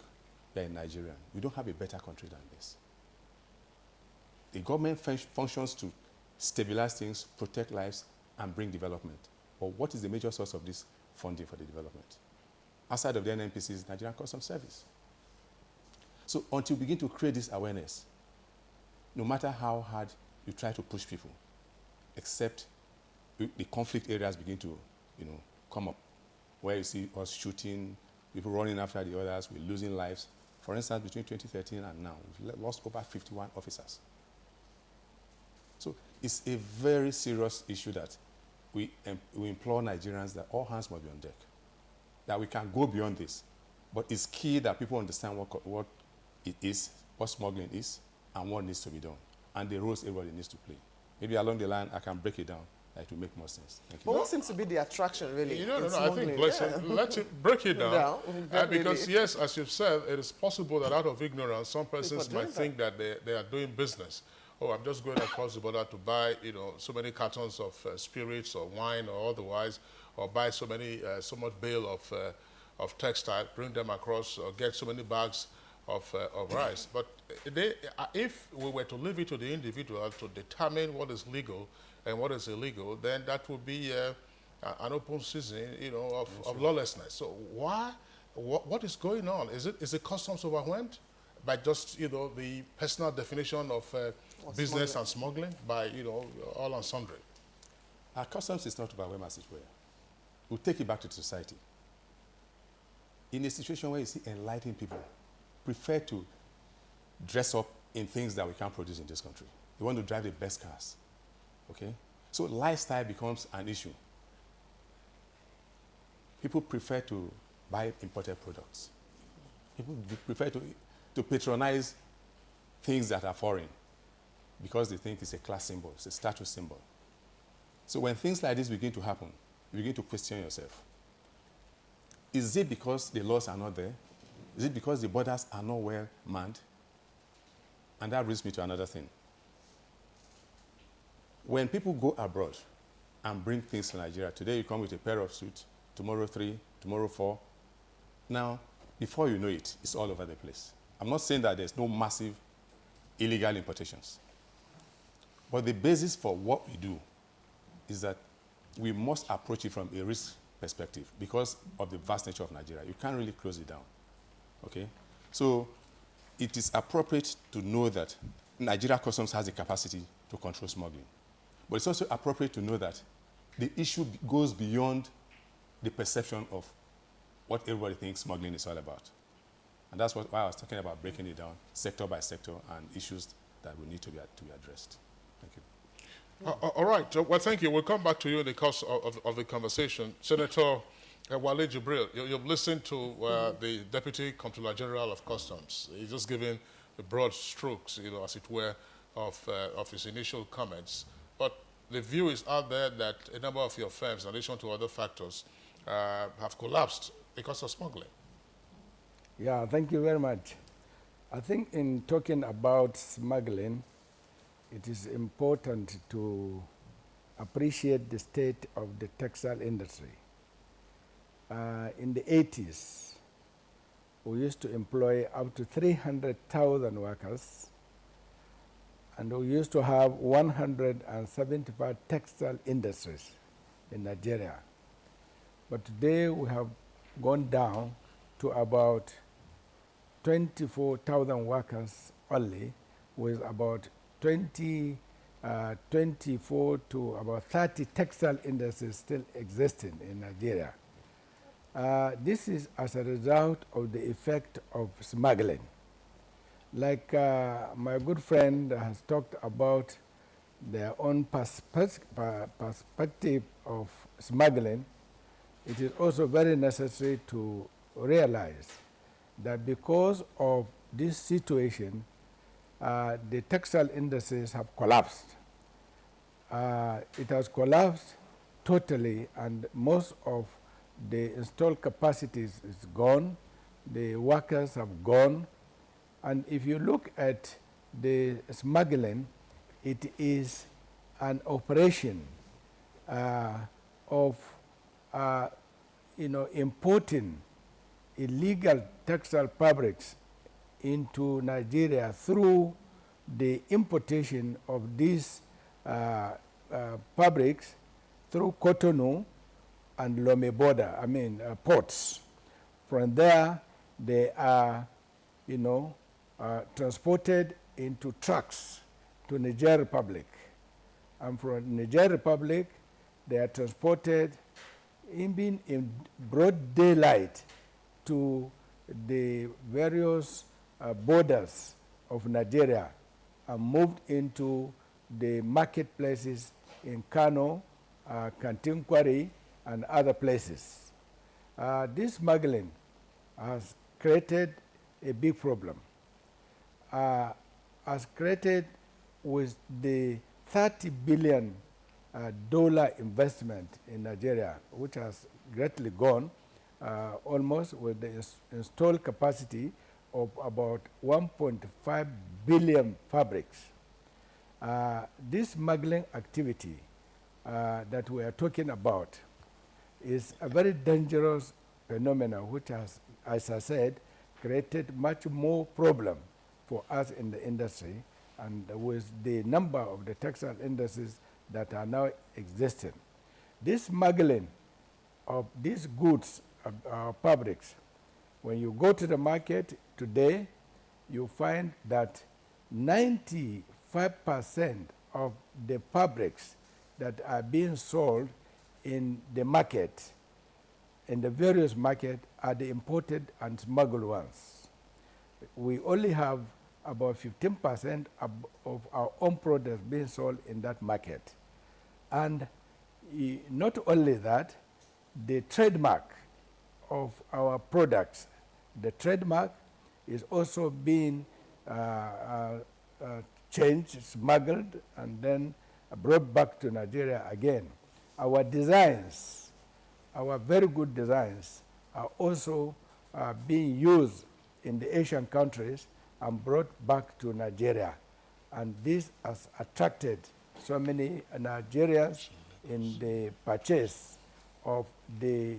we are in Nigeria. We don't have a better country than this. The government functions to stabilize things, protect lives, and bring development. But what is the major source of this funding for the development? Outside of the NNPC's Nigerian Customs Service. So until we begin to create this awareness, no matter how hard you try to push people, except the conflict areas begin to come up, where you see us shooting, people running after the others, we're losing lives. For instance, between 2013 and now, we've lost over 51 officers. So it's a very serious issue that we implore Nigerians that all hands must be on deck, that we can go beyond this. But it's key that people understand what it is, what smuggling is, and what needs to be done, and the roles everybody needs to play. Maybe along the line, I can break it down. It will make more sense. Thank you. But what seems to be the attraction, really? I think let's break it down. Because, yes, as you've said, it is possible that out of ignorance, some persons might think that they are doing business. Oh, I'm just going across the border to buy, so many cartons of spirits or wine or otherwise, or buy so much bale of textile, bring them across, or get so many bags of rice. But if we were to leave it to the individual to determine what is legal and what is illegal, then that would be an open season, of lawlessness. So what is going on? Is the customs overwhelmed by just, the personal definition of business and smuggling by, all and sundry? Our customs is not overwhelmed as it were. We'll take it back to society. In a situation where you see enlightened people prefer to dress up in things that we can't produce in this country. They want to drive the best cars. Okay? So lifestyle becomes an issue. People prefer to buy imported products. People prefer to patronize things that are foreign because they think it's a class symbol, it's a status symbol. So when things like this begin to happen, you begin to question yourself. Is it because the laws are not there? Is it because the borders are not well manned? And that brings me to another thing. When people go abroad and bring things to Nigeria, today you come with a pair of suits, tomorrow 3, tomorrow 4. Now, before you know it, it's all over the place. I'm not saying that there's no massive illegal importations. But the basis for what we do is that we must approach it from a risk perspective because of the vast nature of Nigeria. You can't really close it down, okay? So it is appropriate to know that Nigeria Customs has the capacity to control smuggling. But it's also appropriate to know that the issue goes beyond the perception of what everybody thinks smuggling is all about. And that's why I was talking about breaking it down sector by sector and issues that will need to be addressed. Thank you. All right. Well, thank you. We'll come back to you in the course of the conversation. Senator Wale Jibril, you've listened to the Deputy Comptroller General of Customs. He's just giving the broad strokes, as it were, of his initial comments. But the view is out there that a number of your firms, in addition to other factors, have collapsed because of smuggling. Yeah, thank you very much. I think in talking about smuggling, it is important to appreciate the state of the textile industry. In the 80s, we used to employ up to 300,000 workers, and we used to have 175 textile industries in Nigeria. But today we have gone down to about 24,000 workers only, with about 24 to about 30 textile industries still existing in Nigeria. This is as a result of the effect of smuggling. Like my good friend has talked about their own perspective of smuggling, it is also very necessary to realize that because of this situation, the textile industries have collapsed. It has collapsed totally, and most of the installed capacities is gone. The workers have gone. And if you look at the smuggling, it is an operation of importing illegal textile fabrics into Nigeria through the importation of these fabrics through Cotonou and Lome border, ports. From there, they are, transported into trucks to Niger Republic. And from Niger Republic, they are transported in broad daylight to the various borders of Nigeria and moved into the marketplaces in Kano, Kantinkwari, and other places. This smuggling has created a big problem. Has created with the $30 billion investment in Nigeria, which has greatly gone, almost with the installed capacity of about 1.5 billion fabrics. This smuggling activity that we are talking about is a very dangerous phenomenon which has, as I said, created much more problem for us in the industry, and with the number of the textile industries that are now existing. This smuggling of these goods, fabrics, when you go to the market today, you find that 95% of the fabrics that are being sold in the market, in the various markets, are the imported and smuggled ones. We only have about 15% of our own products being sold in that market. And not only that, the trademark of our products, the trademark is also being changed, smuggled, and then brought back to Nigeria again. Our designs, our very good designs, are also being used in the Asian countries and brought back to Nigeria. And this has attracted so many Nigerians in the purchase of the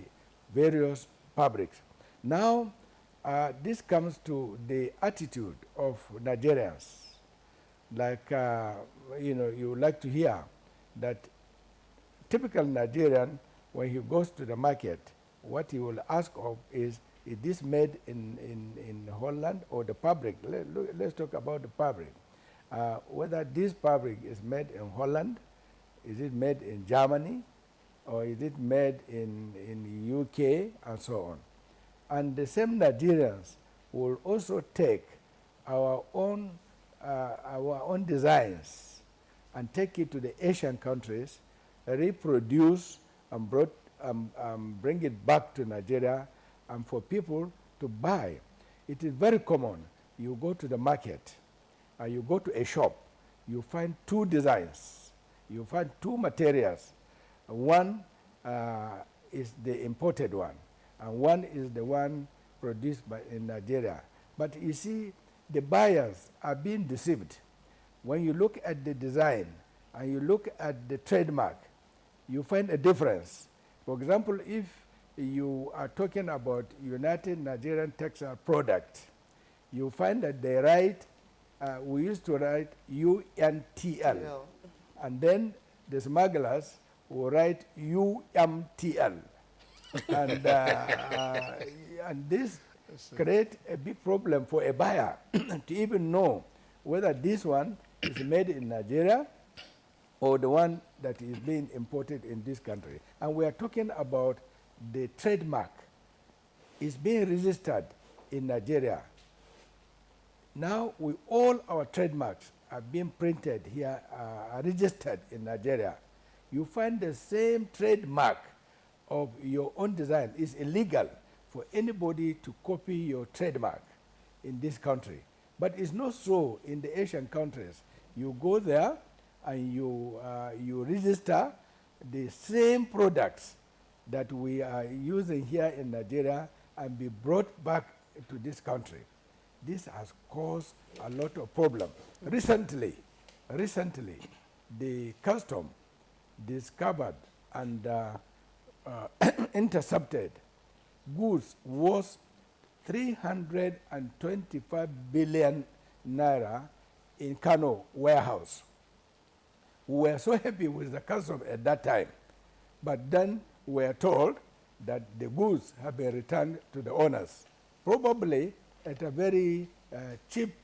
various fabrics. Now, this comes to the attitude of Nigerians. like, you would like to hear that typical Nigerian, when he goes to the market, what he will ask of is this made in Holland or the fabric? Let's talk about the fabric. Whether this fabric is made in Holland, is it made in Germany, or is it made in UK, and so on. And the same Nigerians will also take our own designs and take it to the Asian countries, reproduce and bring it back to Nigeria and for people to buy. It is very common. You go to the market, you go to a shop, you find two designs, you find two materials. One is the imported one, and one is the one produced in Nigeria. But you see, the buyers are being deceived. When you look at the design and you look at the trademark, you find a difference. For example, if you are talking about United Nigerian Textile Product, you find that they write, we used to write UNTL, and then the smugglers will write UMTL. And this creates a big problem for a buyer to even know whether this one is made in Nigeria or the one that is being imported in this country. And we are talking about the trademark is being registered in Nigeria. Now, all our trademarks are being printed here, are registered in Nigeria. You find the same trademark of your own design is illegal for anybody to copy your trademark in this country. But it's not so in the Asian countries. You go there and you register the same products that we are using here in Nigeria and be brought back to this country. This has caused a lot of problems. Recently, the custom discovered and intercepted goods worth 325 billion naira in Kano warehouse. We were so happy with the custom at that time, but then we were told that the goods have been returned to the owners, probably at a very cheap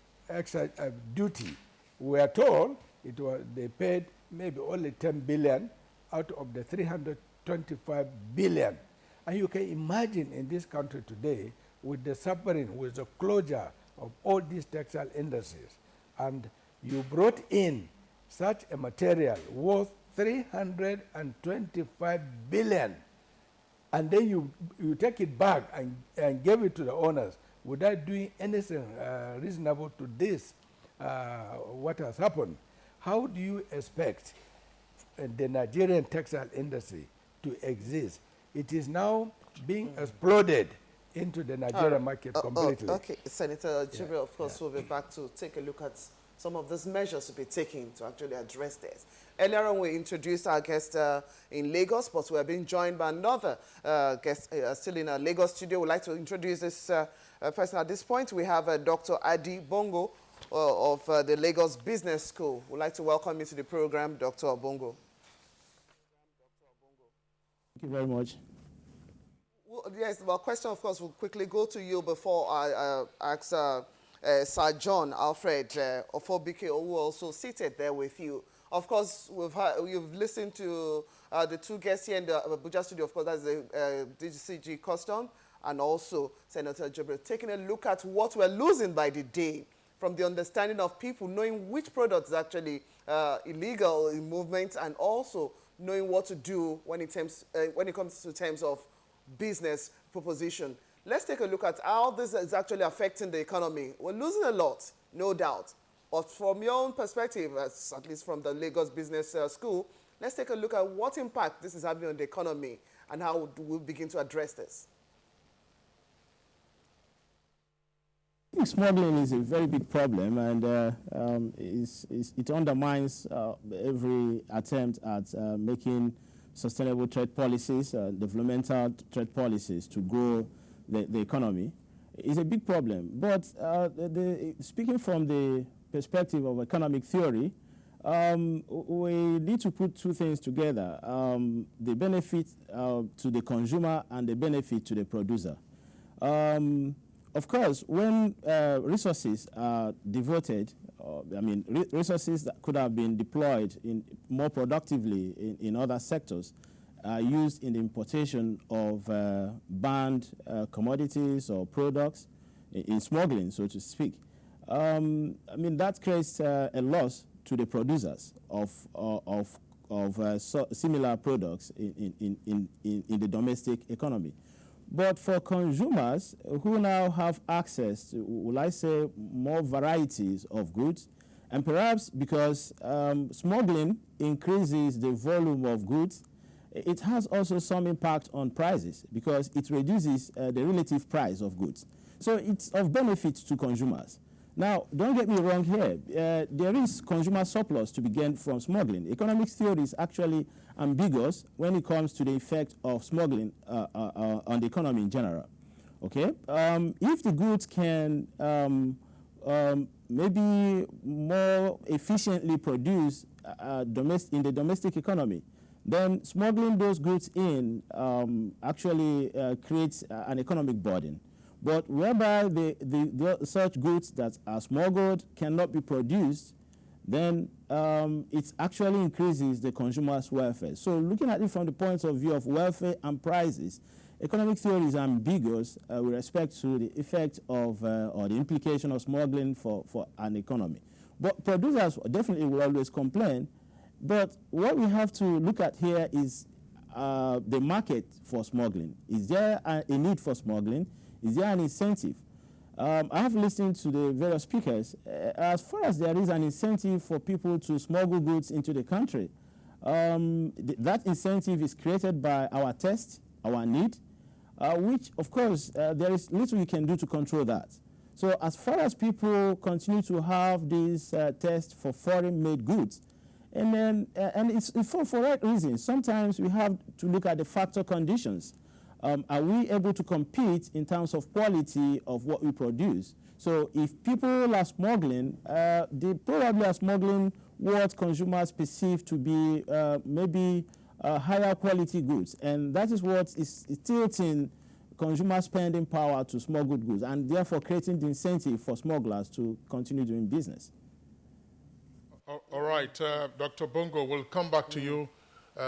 duty. We were told they paid maybe only 10 billion out of the 325 billion. And you can imagine in this country today, with the suffering, with the closure of all these textile industries, and you brought in such a material worth 325 billion, and then you take it back and give it to the owners without doing anything reasonable to this, what has happened. How do you expect the Nigerian textile industry to exist? It is now being exploded into the Nigerian market completely. Okay, Senator Jibril, of course, will be back to take a look at some of these measures to be taken to actually address this. Earlier on, we introduced our guest in Lagos, but we are being joined by another guest still in our Lagos studio. We'd like to introduce this person at this point. We have Dr. Adi Bongo of the Lagos Business School. We'd like to welcome you to the program, Dr. Bongo. Thank you very much. Well, yes, well, question, of course, will quickly go to you before I ask Sir John Alfred Ofobike, who also seated there with you. Of course, you've listened to the two guests here in the Abuja studio. Of course, that's the DGCG Custom and also Senator Jibril, taking a look at what we're losing by the day from the understanding of people knowing which products are actually illegal in movement, and also knowing what to do when it comes to terms of business proposition. Let's take a look at how this is actually affecting the economy. We're losing a lot, no doubt. But from your own perspective, at least from the Lagos Business School, let's take a look at what impact this is having on the economy and how we'll begin to address this. I think smuggling is a very big problem, and it undermines every attempt at making sustainable trade policies, developmental trade policies to grow the economy. It's a big problem. But speaking from the perspective of economic theory, we need to put two things together, the benefit to the consumer and the benefit to the producer. Of course, when resources are devoted, resources that could have been deployed more productively in other sectors are used in the importation of banned commodities or products, in smuggling, so to speak. That creates a loss to the producers of similar products in the domestic economy. But for consumers who now have access to, will I say, more varieties of goods, and perhaps because smuggling increases the volume of goods, it has also some impact on prices because it reduces the relative price of goods. So it's of benefit to consumers. Now, don't get me wrong here. There is consumer surplus to be gained from smuggling. Economics theory is actually ambiguous when it comes to the effect of smuggling on the economy in general. Okay? If the goods can maybe more efficiently produced in the domestic economy, then smuggling those goods in actually creates an economic burden. But whereby the such goods that are smuggled cannot be produced, then it actually increases the consumer's welfare. So looking at it from the point of view of welfare and prices, economic theory is ambiguous with respect to the effect of or the implication of smuggling for an economy. But producers definitely will always complain. But what we have to look at here is the market for smuggling. Is there a need for smuggling? Is there an incentive? I have listened to the various speakers. As far as there is an incentive for people to smuggle goods into the country, that incentive is created by our test, our need, which, of course, there is little you can do to control that. So as far as people continue to have this test for foreign-made goods, and it's for right reasons. Sometimes we have to look at the factor conditions. Are we able to compete in terms of quality of what we produce? So if people are smuggling, they probably are smuggling what consumers perceive to be maybe higher quality goods. And that is what is tilting consumer spending power to smuggled goods and therefore creating the incentive for smugglers to continue doing business. All right, Dr. Bongo, we'll come back to you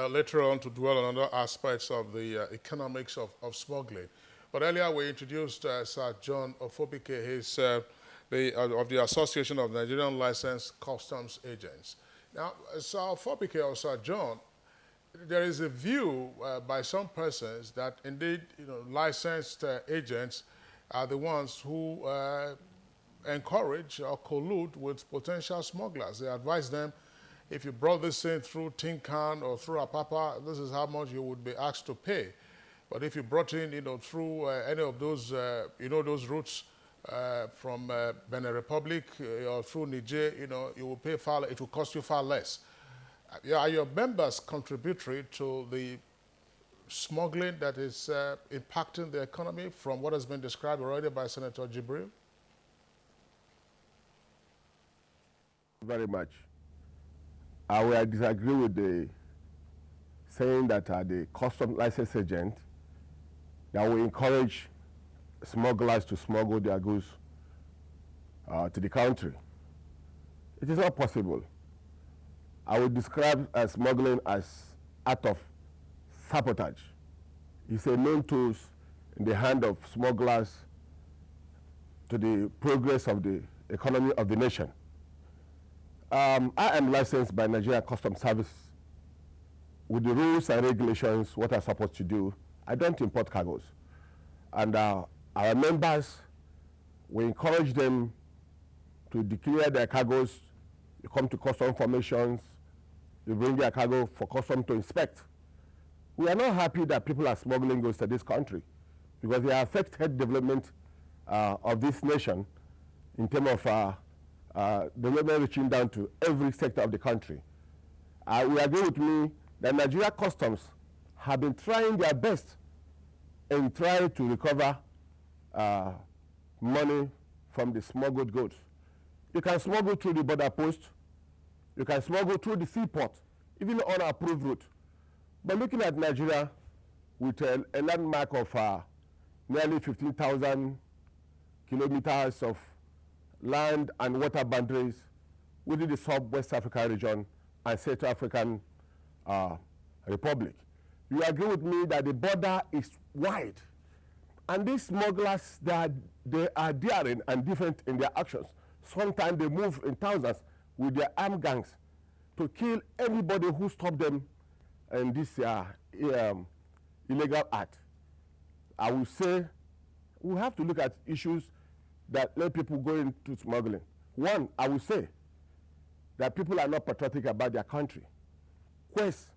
later on to dwell on other aspects of the economics of smuggling. But earlier we introduced Sir John Ofobike. He's of the Association of Nigerian Licensed Customs Agents. Now, Sir Ofobike or Sir John, there is a view by some persons that indeed licensed agents are the ones who encourage or collude with potential smugglers. They advise them, if you brought this in through Tin Can or through Apapa, this is how much you would be asked to pay. But if you brought in, through any of those, those routes from Benin Republic or through Niger, you will pay far. It will cost you far less. Are your members contributory to the smuggling that is impacting the economy from what has been described already by Senator Jibril? Very much. I will disagree with the saying that the custom license agent that will encourage smugglers to smuggle their goods to the country. It is not possible. I would describe smuggling as act of sabotage. It's a known tool in the hand of smugglers to the progress of the economy of the nation. I am licensed by Nigerian Customs Service with the rules and regulations, what I'm supposed to do. I don't import cargoes. And our members, we encourage them to declare their cargoes. You come to custom formations, you bring their cargo for custom to inspect. We are not happy that people are smuggling goods to this country because they affect health development of this nation in terms of development reaching down to every sector of the country. We agree with me that Nigeria Customs have been trying their best in trying to recover money from the smuggled goods. You can smuggle through the border post. You can smuggle through the seaport, even on approved route. But looking at Nigeria with a landmark of nearly 15,000 kilometers of land and water boundaries within the sub-West African region and Central African Republic, you agree with me that the border is wide. And these smugglers, they are daring and different in their actions. Sometimes they move in thousands with their armed gangs to kill anybody who stops them in this illegal act. I will say we have to look at issues that let people go into smuggling. One, I will say that people are not patriotic about their country. Quest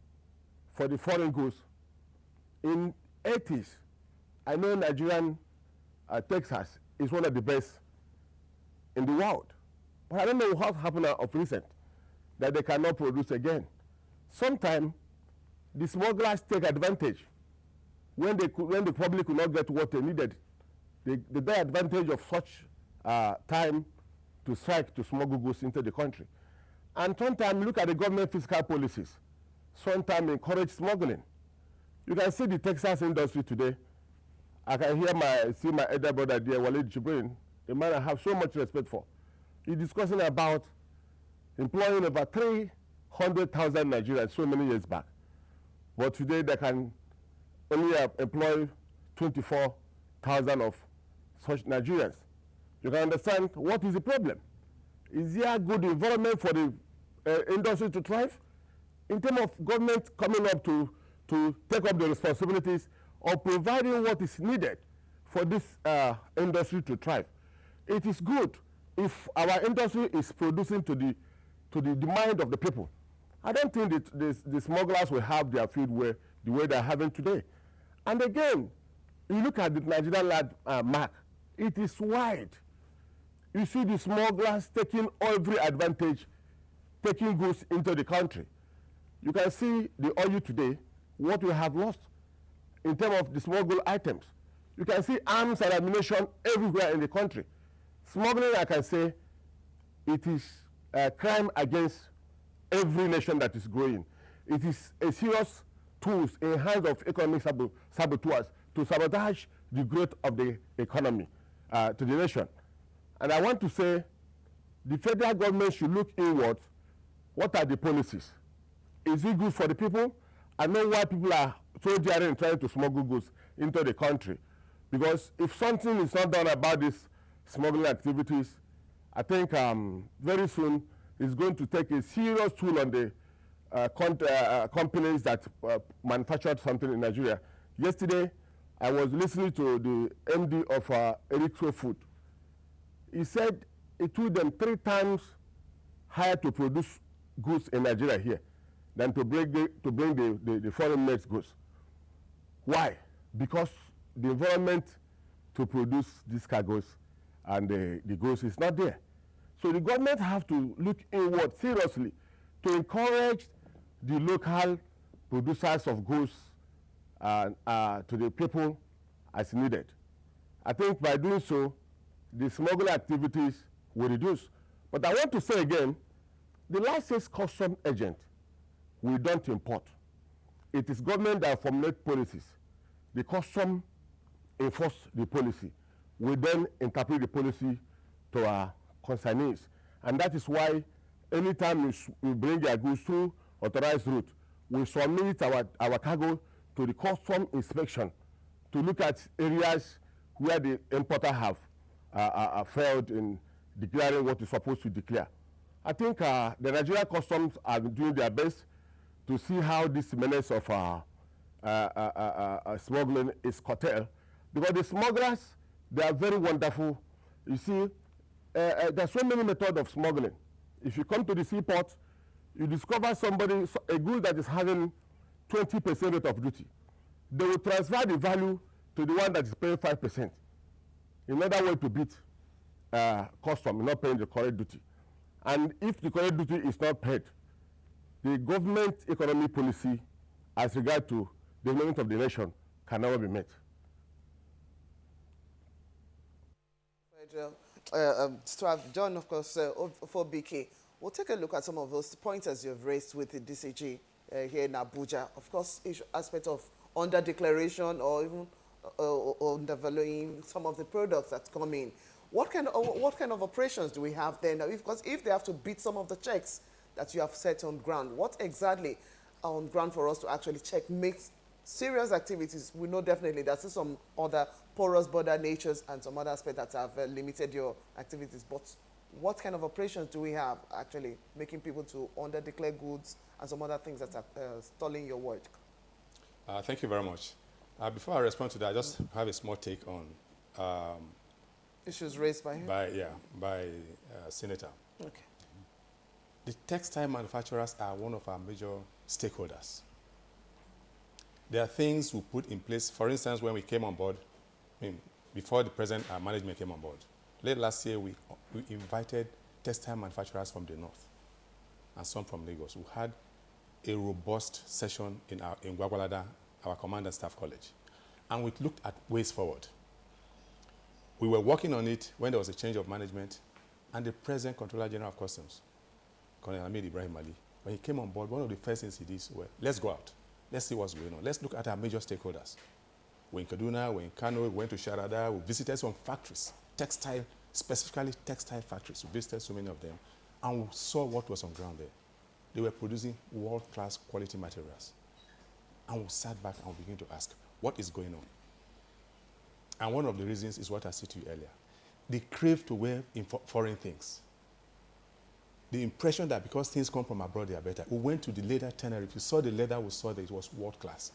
for the foreign goods. In 80s, I know Nigerian Texas is one of the best in the world. But I don't know what happened of recent that they cannot produce again. Sometimes the smugglers take advantage when the public could not get what they needed. They take advantage of such time to strike to smuggle goods into the country. And sometimes look at the government fiscal policies. Sometimes encourage smuggling. You can see the Texas industry today. I can see my elder brother there, Walid Jibrin, a man I have so much respect for. He's discussing about employing over 300,000 Nigerians so many years back. But today they can only employ 24,000 of such Nigerians. You can understand what is the problem. Is there a good environment for the industry to thrive? In terms of government coming up to take up the responsibilities of providing what is needed for this industry to thrive. It is good if our industry is producing to the demand of the people. I don't think that the smugglers will have their field the way they're having today. And again, you look at the Nigerian landmark, it is wide. You see the smugglers taking every advantage, taking goods into the country. You can see the oil today, what we have lost in terms of the smuggled items. You can see arms and ammunition everywhere in the country. Smuggling, I can say, it is a crime against every nation that is growing. It is a serious tool in hands of economic saboteurs to sabotage the growth of the economy to the nation. And I want to say the federal government should look inward. What are the policies? Is it good for the people? I know why people are so daring trying to smuggle goods into the country. Because if something is not done about these smuggling activities, I think very soon it's going to take a serious toll on the companies that manufactured something in Nigeria. Yesterday, I was listening to the MD of Eric Food. He said it took them 3 times higher to produce goods in Nigeria here than to bring the foreign-made goods. Why? Because the environment to produce these cargoes and the goods is not there. So the government have to look inward seriously to encourage the local producers of goods to the people as needed. I think by doing so, the smuggling activities will reduce. But I want to say again, the licensed custom agent, we don't import. It is government that formulate policies. The custom enforce the policy. We then interpret the policy to our consignees. And that is why anytime we bring their goods through authorized route, we submit our cargo to the custom inspection to look at areas where the importer have failed in declaring what is supposed to declare. I think the Nigerian customs are doing their best to see how this menace of smuggling is curtailed. Because the smugglers, they are very wonderful. You see, there are so many methods of smuggling. If you come to the seaport, you discover somebody, a good that is having 20% rate of duty. They will transfer the value to the one that is paying 5%. Another way to beat custom, not paying the correct duty. And if the correct duty is not paid, the government economic policy as regard to the development of the nation can never be met. to have John, of course, for BK, we'll take a look at some of those pointers you've raised with the DCG here in Abuja. Of course, issue aspect of under-declaration or even undervaluing some of the products that come in. What kind of operations do we have there now? Because if they have to beat some of the checks that you have set on ground, what exactly are on ground for us to actually check makes serious activities? We know definitely there's some other porous border natures and some other aspects that have limited your activities. But what kind of operations do we have actually making people to under-declare goods and some other things that are stalling your work? Thank you very much. Before I respond to that, I just have a small take on issues raised by him? By Senator. Okay. The textile manufacturers are one of our major stakeholders. There are things we put in place. For instance, when we came on board, before the present management came on board, late last year we invited textile manufacturers from the north and some from Lagos. We had a robust session in Gwagwalada, our command and staff college, and we looked at ways forward. We were working on it when there was a change of management, and the present Controller General of Customs, Colonel Hamid Ibrahim Ali, when he came on board, one of the first things he did was, let's go out. Let's see what's going on. Let's look at our major stakeholders. We're in Kaduna, we're in Kano, we went to Sharada, we visited some factories, textile, specifically textile factories. We visited so many of them, and we saw what was on ground there. They were producing world-class quality materials. And we sat back and we began to ask, what is going on? And one of the reasons is what I said to you earlier. The crave to wear foreign things. The impression that because things come from abroad, they are better. We went to the leather tannery. If you saw the leather, we saw that it was world-class.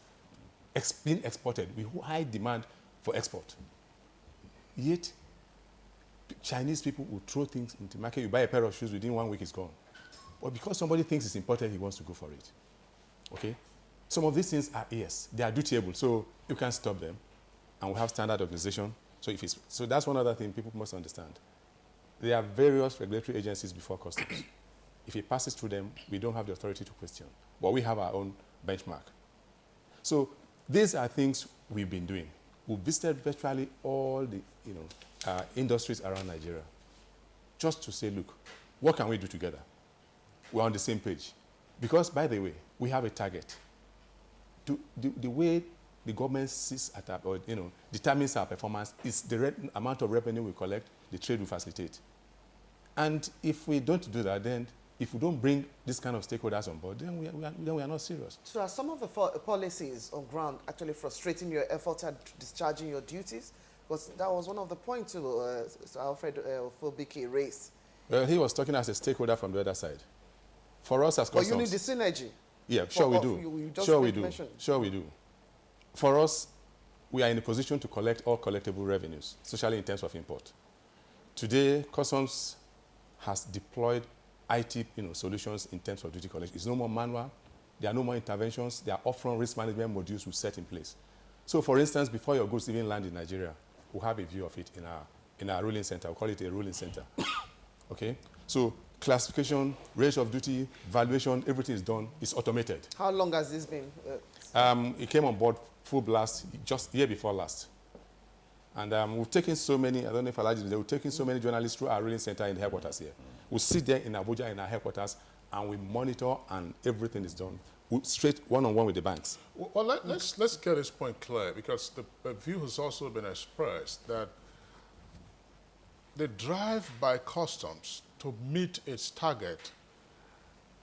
Being exported with high demand for export. Yet, Chinese people will throw things into the market. You buy a pair of shoes, within 1 week it's gone. But because somebody thinks it's imported, he wants to go for it. Okay? Some of these things are, yes, they are dutiable, so you can't stop them. And we have standard organization. So that's one other thing people must understand. There are various regulatory agencies before customs. If it passes through them, we don't have the authority to question. But we have our own benchmark. So these are things we've been doing. We visited virtually all the industries around Nigeria just to say, look, what can we do together? We're on the same page. Because, by the way, we have a target. The way the government sees at or determines our performance is the amount of revenue we collect, the trade we facilitate. And if we don't do that, then if we don't bring this kind of stakeholders on board, then we are not serious. So are some of the policies on ground actually frustrating your efforts at discharging your duties? Because that was one of the points Alfred Fobiki raised. Well, he was talking as a stakeholder from the other side. For us as customs... But you need the synergy. Yeah, sure we do. Sure we do. For us, we are in a position to collect all collectible revenues, especially in terms of import. Today, customs has deployed IT solutions in terms of duty collection. It's no more manual. There are no more interventions. There are upfront risk management modules we set in place. So, for instance, before your goods even land in Nigeria, we'll have a view of it in our ruling center. We'll call it a ruling center. Okay? So, classification, rate of duty, valuation, everything is done. It's automated. How long has this been? It came on board full blast just year before last. And we've taken so many, I don't know if I'll we've taken so many journalists through our ruling center in the headquarters here. We sit there in Abuja in our headquarters and we monitor and everything is done. We straight one-on-one with the banks. Well, let's get this point clear, because the view has also been expressed that the drive by customs to meet its target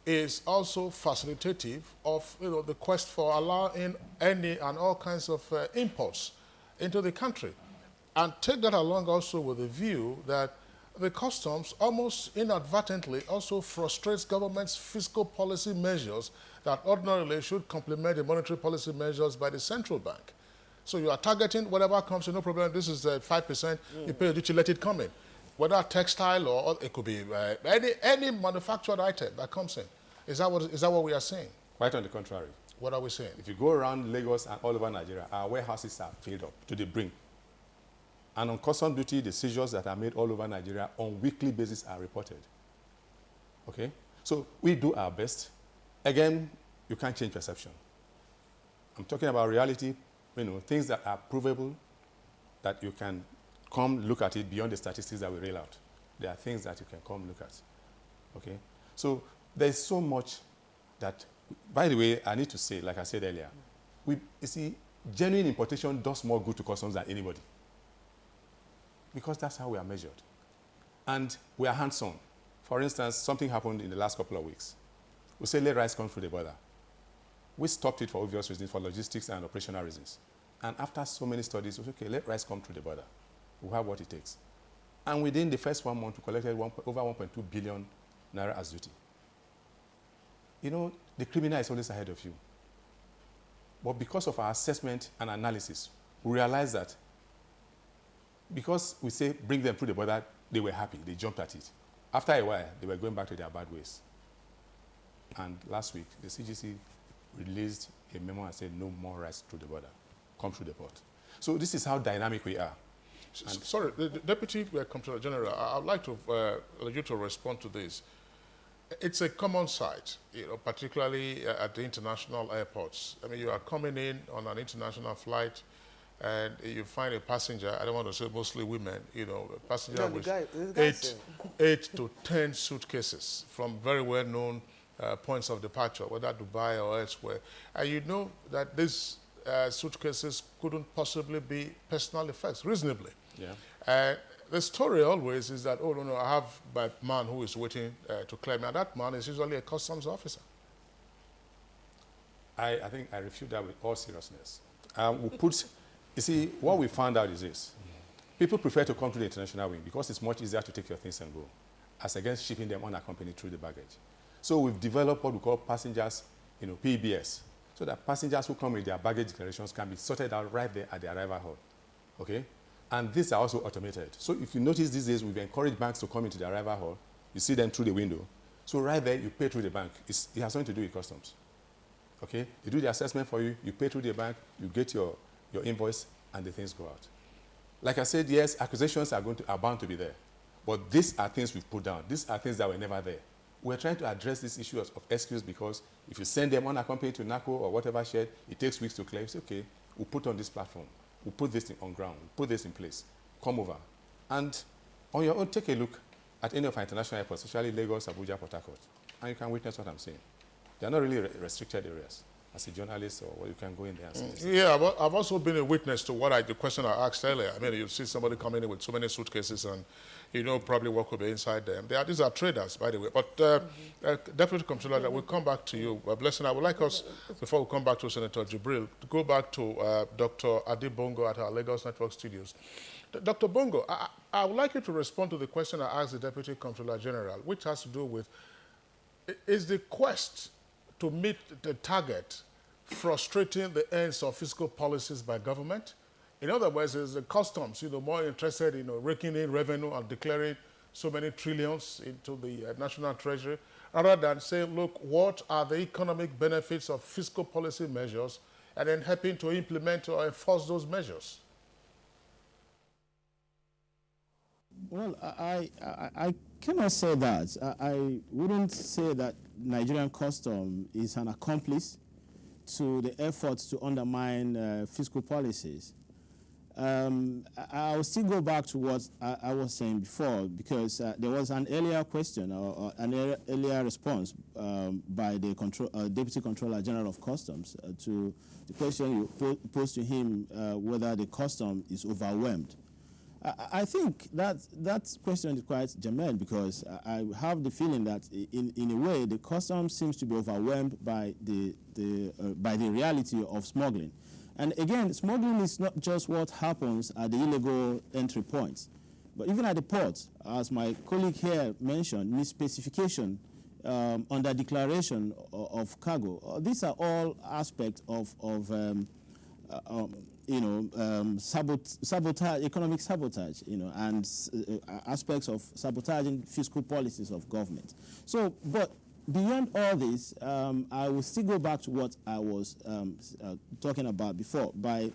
is also facilitative of the quest for allowing any and all kinds of imports into the country. And take that along also with the view that the customs almost inadvertently also frustrates government's fiscal policy measures that ordinarily should complement the monetary policy measures by the central bank. So you are targeting whatever comes in, no problem, this is 5%, you pay a duty, let it come in. Whether textile or it could be any manufactured item that comes in. Is that what we are saying? Quite on the contrary. What are we saying? If you go around Lagos and all over Nigeria, our warehouses are filled up to the brink. And on customs duty, the seizures that are made all over Nigeria on weekly basis are reported. Okay? So we do our best. Again, you can't change perception. I'm talking about reality, things that are provable, that you can come look at it beyond the statistics that we rail out. there are things that you can come look at. Okay? So there's so much that, by the way, I need to say, like I said earlier, you see, genuine importation does more good to customs than anybody. Because that's how we are measured. And we are hands-on. For instance, something happened in the last couple of weeks. We say let rice come through the border. We stopped it for obvious reasons, for logistics and operational reasons. And after so many studies, we said, okay, let rice come through the border. We have what it takes. And within the first 1 month, we collected over 1.2 billion naira as duty. You know, the criminal is always ahead of you. But because of our assessment and analysis, we realized that because we say bring them through the border, they were happy, they jumped at it. After a while, they were going back to their bad ways. And last week, the CGC released a memo and said no more rice through the border, come through the port. So this is how dynamic we are. Sorry, the Deputy Comptroller General, I would like to you to respond to this. It's a common sight, you know, particularly at the international airports. I mean, you are coming in on an international flight and you find a passenger, I don't want to say mostly women, you know, a passenger with 8 to 10 suitcases from very well-known points of departure, whether Dubai or elsewhere. And you know that these suitcases couldn't possibly be personal effects, reasonably. Yeah. The story always is that, oh, no, I have my man who is waiting to claim. Now, that man is usually a customs officer. I think I refute that with all seriousness. You see, what we found out is this. People prefer to come to the international wing because it's much easier to take your things and go, as against shipping them unaccompanied through the baggage. So we've developed what we call passengers, you know, PBS, so that passengers who come with their baggage declarations can be sorted out right there at the arrival hall. Okay? And these are also automated. So if you notice these days, we've encouraged banks to come into the arrival hall. You see them through the window. So right there, you pay through the bank. It has something to do with customs. Okay? They do the assessment for you. You pay through the bank. You get your invoice, and the things go out. Like I said, yes, accusations are bound to be there. But these are things we've put down. These are things that were never there. We're trying to address this issue of excuse because if you send them unaccompanied to NACO or whatever shed, it takes weeks to clear. It's okay. We'll put on this platform. We'll put this on ground. We'll put this in place. Come over. And on your own, take a look at any of our international airports, especially Lagos, Abuja, Port Harcourt, and you can witness what I'm saying. They're not really restricted areas. As a journalist, or you can go in there and see. Yeah, I've also been a witness to the question I asked earlier. I mean, you see somebody coming in with so many suitcases and you know probably what could be inside them. These are traders, by the way. But Deputy Comptroller, we'll come back to you. Blessing, I would like us, before we come back to Senator Jibril, to go back to Dr. Adi Bongo at our Lagos Network Studios. Dr. Bongo, I would like you to respond to the question I asked the Deputy Comptroller General, which has to do with, is the quest to meet the target frustrating the ends of fiscal policies by government? In other words, is the customs, more interested in raking in revenue and declaring so many trillions into the national treasury, rather than saying, look, what are the economic benefits of fiscal policy measures, and then helping to implement or enforce those measures? Well, I cannot say that. I wouldn't say that Nigerian custom is an accomplice to the efforts to undermine fiscal policies. I'll still go back to what I was saying before, because there was an earlier question or an earlier response by the Deputy Controller General of Customs to the question you posed to him whether the custom is overwhelmed. I think that question is quite germane, because I have the feeling that in a way the custom seems to be overwhelmed by the reality of smuggling. And again, smuggling is not just what happens at the illegal entry points, but even at the ports, as my colleague here mentioned, misspecification, under declaration of cargo. These are all aspects of sabotage, economic sabotage, and aspects of sabotaging fiscal policies of government. So, but beyond all this, I will still go back to what I was talking about before by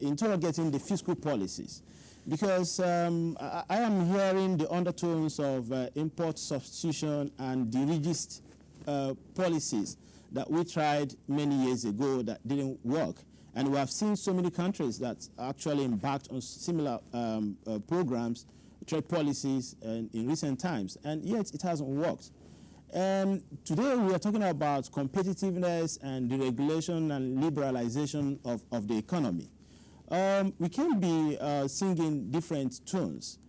interrogating the fiscal policies, because I am hearing the undertones of import substitution and dirigist policies that we tried many years ago that didn't work. And we have seen so many countries that actually embarked on similar programs trade policies in recent times, and yet it hasn't worked. And today we are talking about competitiveness and deregulation and liberalization of the economy. We can be singing different tunes,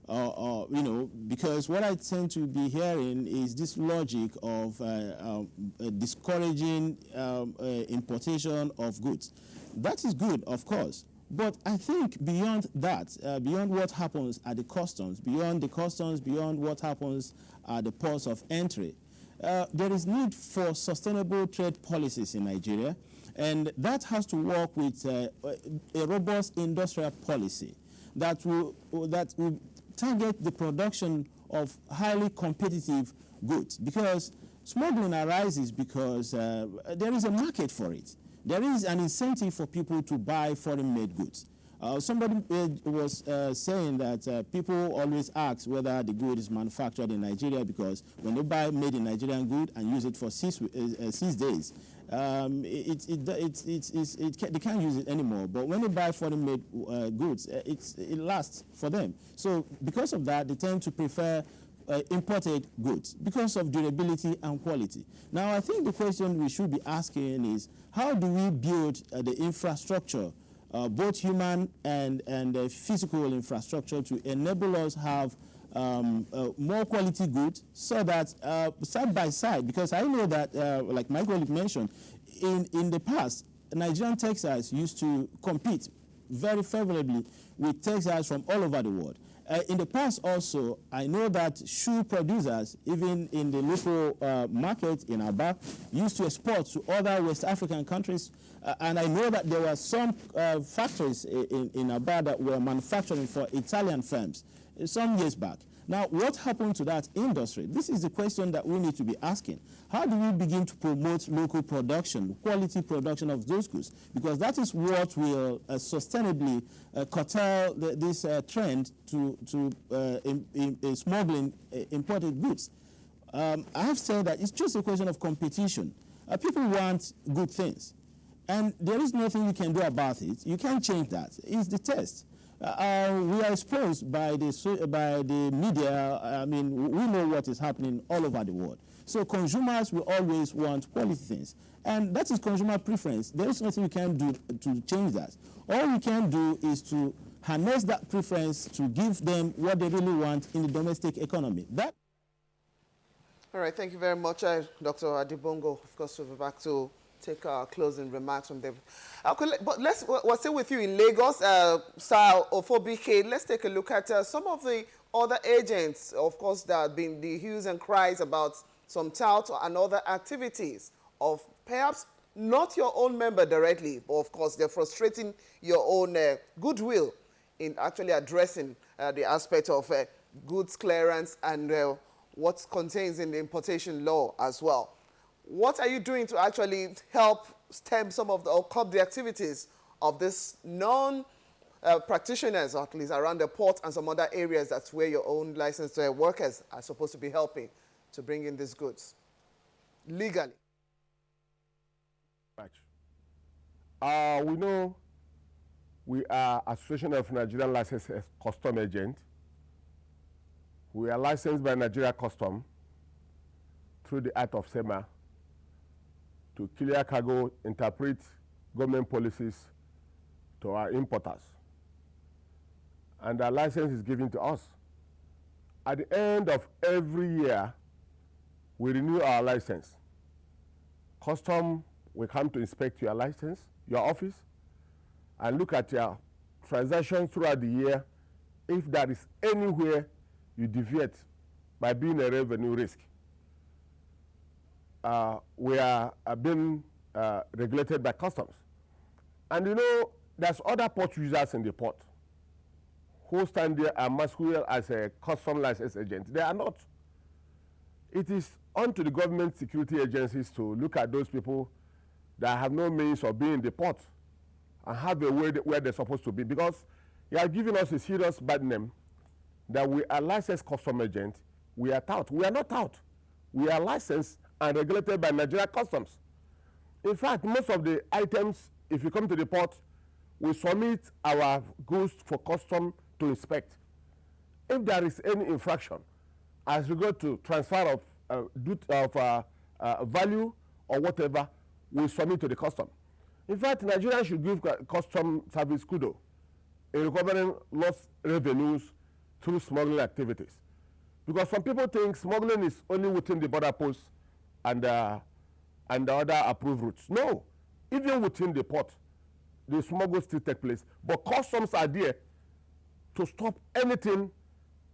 because what I tend to be hearing is this logic of discouraging importation of goods. That is good, of course. But I think beyond that, beyond what happens at the customs, beyond what happens at the ports of entry, there is need for sustainable trade policies in Nigeria, and that has to work with a robust industrial policy that will target the production of highly competitive goods, because smuggling arises because there is a market for it. There is an incentive for people to buy foreign-made goods. Somebody was saying that people always ask whether the good is manufactured in Nigeria, because when they buy made in Nigerian good and use it for 6 days, they can't use it anymore. But when they buy foreign-made goods, it lasts for them. So because of that, they tend to prefer imported goods because of durability and quality. Now, I think the question we should be asking is, how do we build the infrastructure, both human and physical infrastructure, to enable us have more quality goods, so that side by side, because I know that, like my colleague mentioned, in the past, Nigerian textiles used to compete very favorably with textiles from all over the world. In the past also, I know that shoe producers, even in the local market in Abuja, used to export to other West African countries. And I know that there were some factories in Abuja that were manufacturing for Italian firms some years back. Now, what happened to that industry? This is the question that we need to be asking. How do we begin to promote local production, quality production of those goods? Because that is what will sustainably curtail this trend to smuggling imported goods. I have said that it's just a question of competition. People want good things, and there is nothing you can do about it. You can't change that. It's the test. We are exposed by the media. I mean, we know what is happening all over the world. So consumers will always want quality things. And that is consumer preference. There is nothing we can do to change that. All we can do is to harness that preference to give them what they really want in the domestic economy. All right, thank you very much, Dr. Adibongo. Of course, we'll be back to take our closing remarks from them. Okay, but we're still with you in Lagos, Sir Ofobike. Let's take a look at some of the other agents, of course, that have been the hues and cries about some tout and other activities of perhaps not your own member directly, but of course they're frustrating your own goodwill in actually addressing the aspect of goods clearance and what contains in the importation law as well. What are you doing to actually help stem some of or curb the activities of this non-practitioners, at least around the port and some other areas that's where your own licensed workers are supposed to be helping to bring in these goods legally? We know we are Association of Nigerian Licensed Custom Agents. We are licensed by Nigeria Custom through the Act of SEMA to clear cargo, interpret government policies to our importers. And our license is given to us. At the end of every year, we renew our license. Custom will come to inspect your license, your office, and look at your transactions throughout the year. If there is anywhere you deviate by being a revenue risk, we are being regulated by customs. And you know, there's other port users in the port who stand there and masquerade as a custom license agent. They are not. It is on to the government security agencies to look at those people that have no means of being in the port and have a way where they're supposed to be, because they are giving us a serious bad name that we are licensed custom agent. We are tout. We are not tout. We are licensed and regulated by Nigeria Customs. In fact, most of the items, if you come to the port, we submit our goods for custom to inspect. if there is any infraction as regard to transfer of value or whatever, we submit to the custom. In fact, Nigeria should give custom service kudo in recovering lost revenues through smuggling activities. Because some people think smuggling is only within the border posts and the other approved routes. No, even within the port, the smuggle still take place. But customs are there to stop anything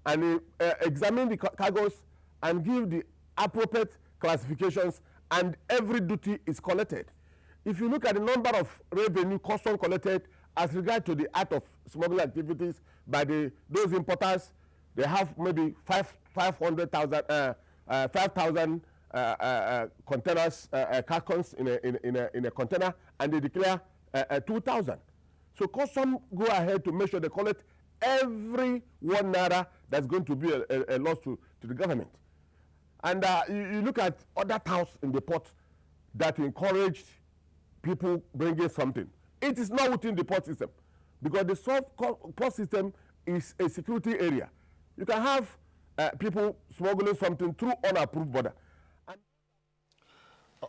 and examine the cargoes and give the appropriate classifications, and every duty is collected. If you look at the number of revenue custom collected as regard to the act of smuggling activities by those importers, they have maybe 5,000 containers, cartons in a container, and they declare 2,000. So custom go ahead to make sure they collect every 1 naira that's going to be a loss to the government. And you look at other towns in the port that encouraged people bringing something. It is not within the port system, because the port system is a security area. You can have people smuggling something through unapproved border.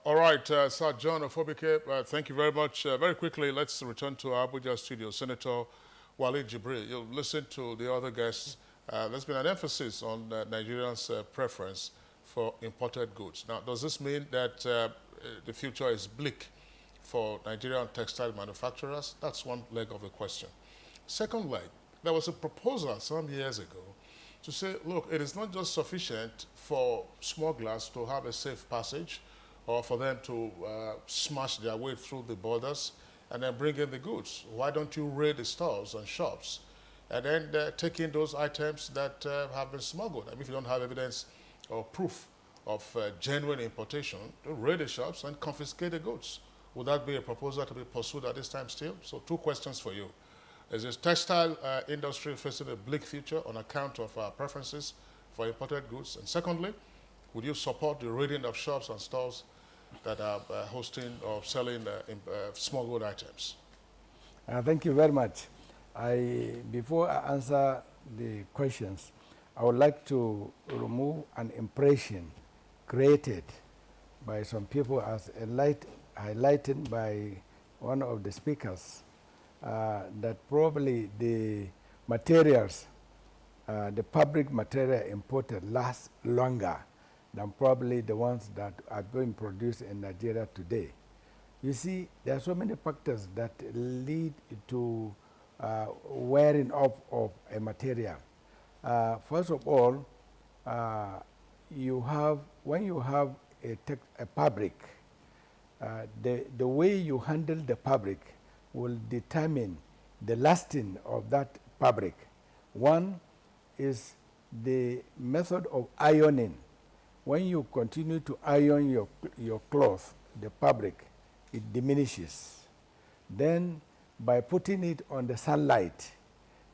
All right, Sir John Ofobike, thank you very much. Very quickly, let's return to our Abuja studio. Senator Walid Jibril, you'll listen to the other guests. There's been an emphasis on Nigerians' preference for imported goods. Now, does this mean that the future is bleak for Nigerian textile manufacturers? That's one leg of the question. Second leg, there was a proposal some years ago to say, look, it is not just sufficient for smugglers to have a safe passage or for them to smash their way through the borders and then bring in the goods. Why don't you raid the stores and shops and then take in those items that have been smuggled? I mean, if you don't have evidence or proof of genuine importation, raid the shops and confiscate the goods. Would that be a proposal to be pursued at this time still? So 2 questions for you. Is this textile industry facing a bleak future on account of our preferences for imported goods? And secondly, would you support the raiding of shops and stores that are hosting or selling smuggled items? Thank you very much. Before I answer the questions, I would like to remove an impression created by some people as highlighted by one of the speakers, that probably the materials, the public material imported last longer than probably the ones that are being produced in Nigeria today. You see, there are so many factors that lead to wearing off of a material. First of all, when you have a fabric, the way you handle the fabric will determine the lasting of that fabric. One is the method of ironing. When you continue to iron your cloth, the fabric, it diminishes. Then by putting it on the sunlight,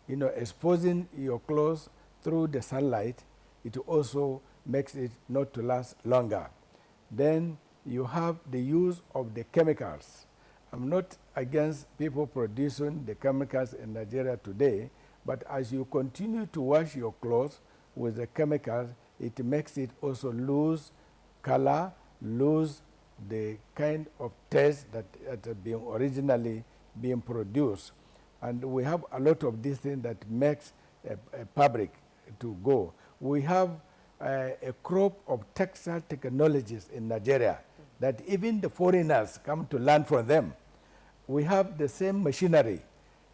exposing your clothes through the sunlight, it also makes it not to last longer. Then you have the use of the chemicals. I'm not against people producing the chemicals in Nigeria today, but as you continue to wash your clothes with the chemicals, it makes it also lose color, lose the kind of taste that had been originally being produced. And we have a lot of these things that makes a fabric to go. We have a crop of textile technologies in Nigeria that even the foreigners come to learn from them. We have the same machinery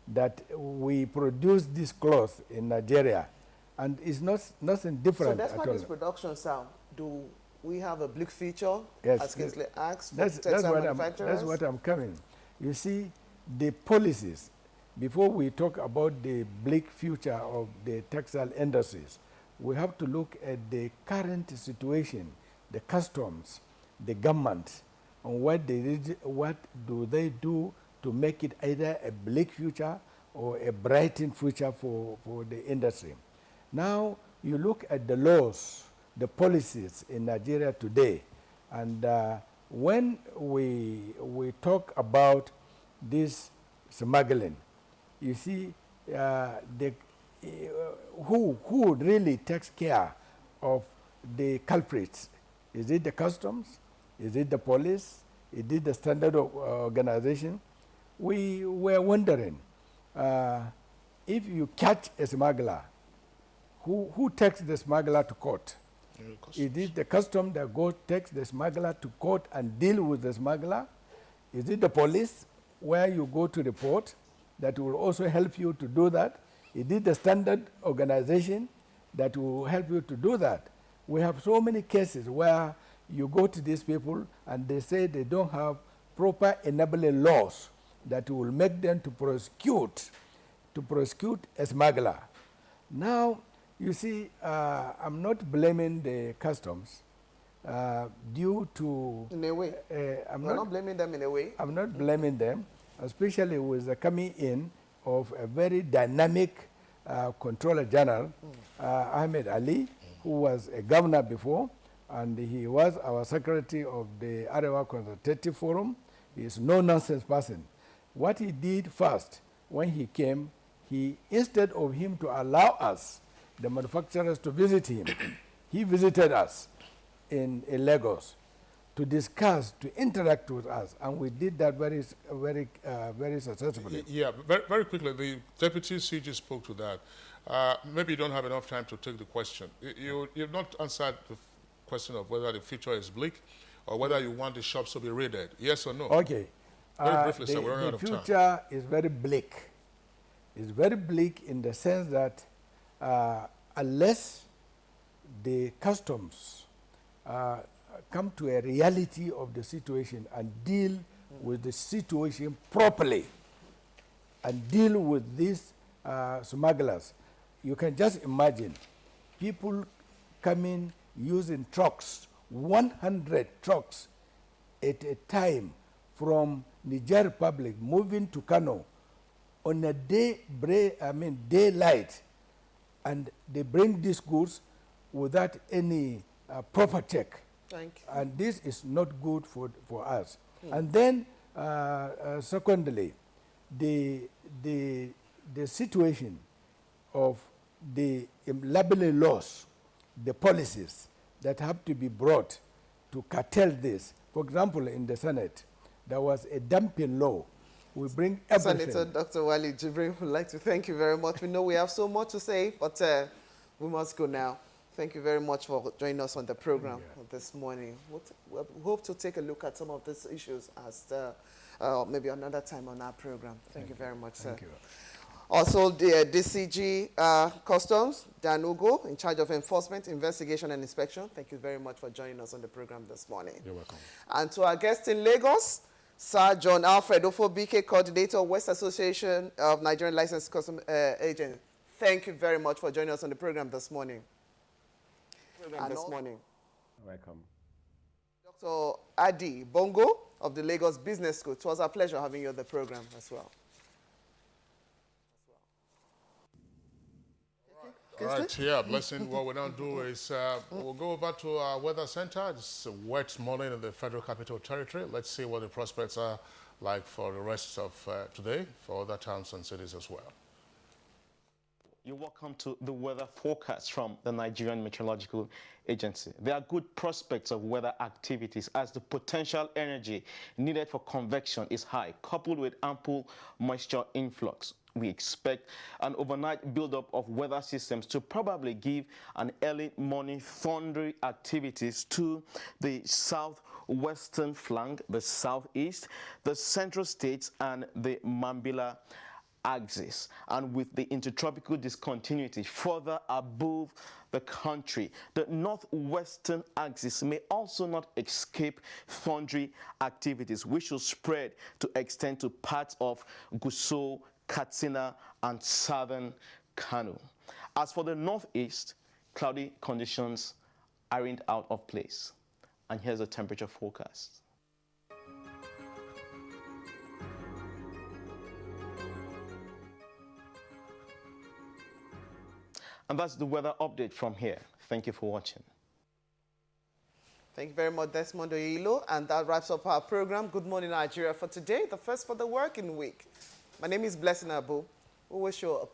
that we produce these clothes in Nigeria, and it's nothing different. So that's why this production sound. Do we have a bleak future, yes, as Kingsley asked, that's what I'm coming. You see, the policies, before we talk about the bleak future of the textile industries, we have to look at the current situation, the customs, the government, and what do they do to make it either a bleak future or a brightened future for the industry. Now, you look at the laws, the policies in Nigeria today, and when we talk about this smuggling, you see, who really takes care of the culprits? Is it the customs? Is it the police? Is it the standard organization? We were wondering, if you catch a smuggler, who takes the smuggler to court? Is it the custom that takes the smuggler to court and deal with the smuggler? Is it the police where you go to report that will also help you to do that? Is it the standard organization that will help you to do that? We have so many cases where you go to these people and they say they don't have proper enabling laws that will make them to prosecute a smuggler. Now, you see, I'm not blaming the customs due to... In a way. I'm not blaming them in a way. I'm not blaming them, especially with the coming in of a very dynamic Controller General, Ahmed Ali, who was a governor before, and he was our secretary of the Arewa Consultative Forum. He is no-nonsense person. What he did first, when he came, instead of him to allow us, the manufacturers, to visit him, he visited us in Lagos to discuss, to interact with us, and we did that very successfully. Yeah, very quickly, the Deputy CG spoke to that. Maybe you don't have enough time to take the question. You've not answered the question of whether the future is bleak or whether you want the shops to be raided. Yes or no? Okay. Very briefly, sir, we're running out of time. The future is very bleak. It's very bleak in the sense that unless the customs come to a reality of the situation and deal with the situation properly and deal with these smugglers, you can just imagine people coming using trucks, 100 trucks at a time from Niger Republic moving to Kano on a daylight, and they bring these goods without any proper check. Thank you. And this is not good for us. And then, secondly, the situation of the labeling laws, the policies that have to be brought to curtail this. For example, in the Senate, there was a dumping law. We bring everything. Senator Dr. Wali Jibril, would like to thank you very much. We know we have so much to say, but we must go now. Thank you very much for joining us on the program this morning. We hope to take a look at some of these issues as maybe another time on our program. Thank you very much, sir. Thank you. Also, the DCG Customs, Dan Ugo, in charge of enforcement, investigation, and inspection. Thank you very much for joining us on the program this morning. You're welcome. And to our guest in Lagos, Sir John Alfred Ofo, BK Coordinator, West Association of Nigerian Licensed Customs Agents. Thank you very much for joining us on the program this morning. Welcome. Dr. Adi Bongo of the Lagos Business School. It was a pleasure having you on the program as well. All right, yeah, Blessing. What we'll now do is we'll go over to our weather center. It's a wet morning in the Federal Capital Territory. Let's see what the prospects are like for the rest of today, for other towns and cities as well. You're welcome to the weather forecast from the Nigerian Meteorological Agency. There are good prospects of weather activities as the potential energy needed for convection is high, coupled with ample moisture influx. We expect an overnight buildup of weather systems to probably give an early morning thundery activities to the southwestern flank, the southeast, the central states, and the Mambila axis, and with the intertropical discontinuity further above the country, the northwestern axis may also not escape thundery activities, which will spread to extend to parts of Gusau, Katsina, and southern Kano. As for the northeast, cloudy conditions aren't out of place. And here's a temperature forecast. And that's the weather update from here. Thank you for watching. Thank you very much, Desmond Oyilo. And that wraps up our program, Good Morning Nigeria, for today, the first for the working week. My name is Blessing Abu. We wish you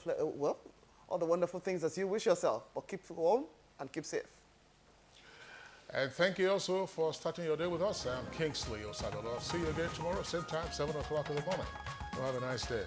all the wonderful things that you wish yourself. But keep warm and keep safe. And thank you also for starting your day with us. I'm Kingsley Osadolo. See you again tomorrow, same time, 7 o'clock in the morning. Well, have a nice day.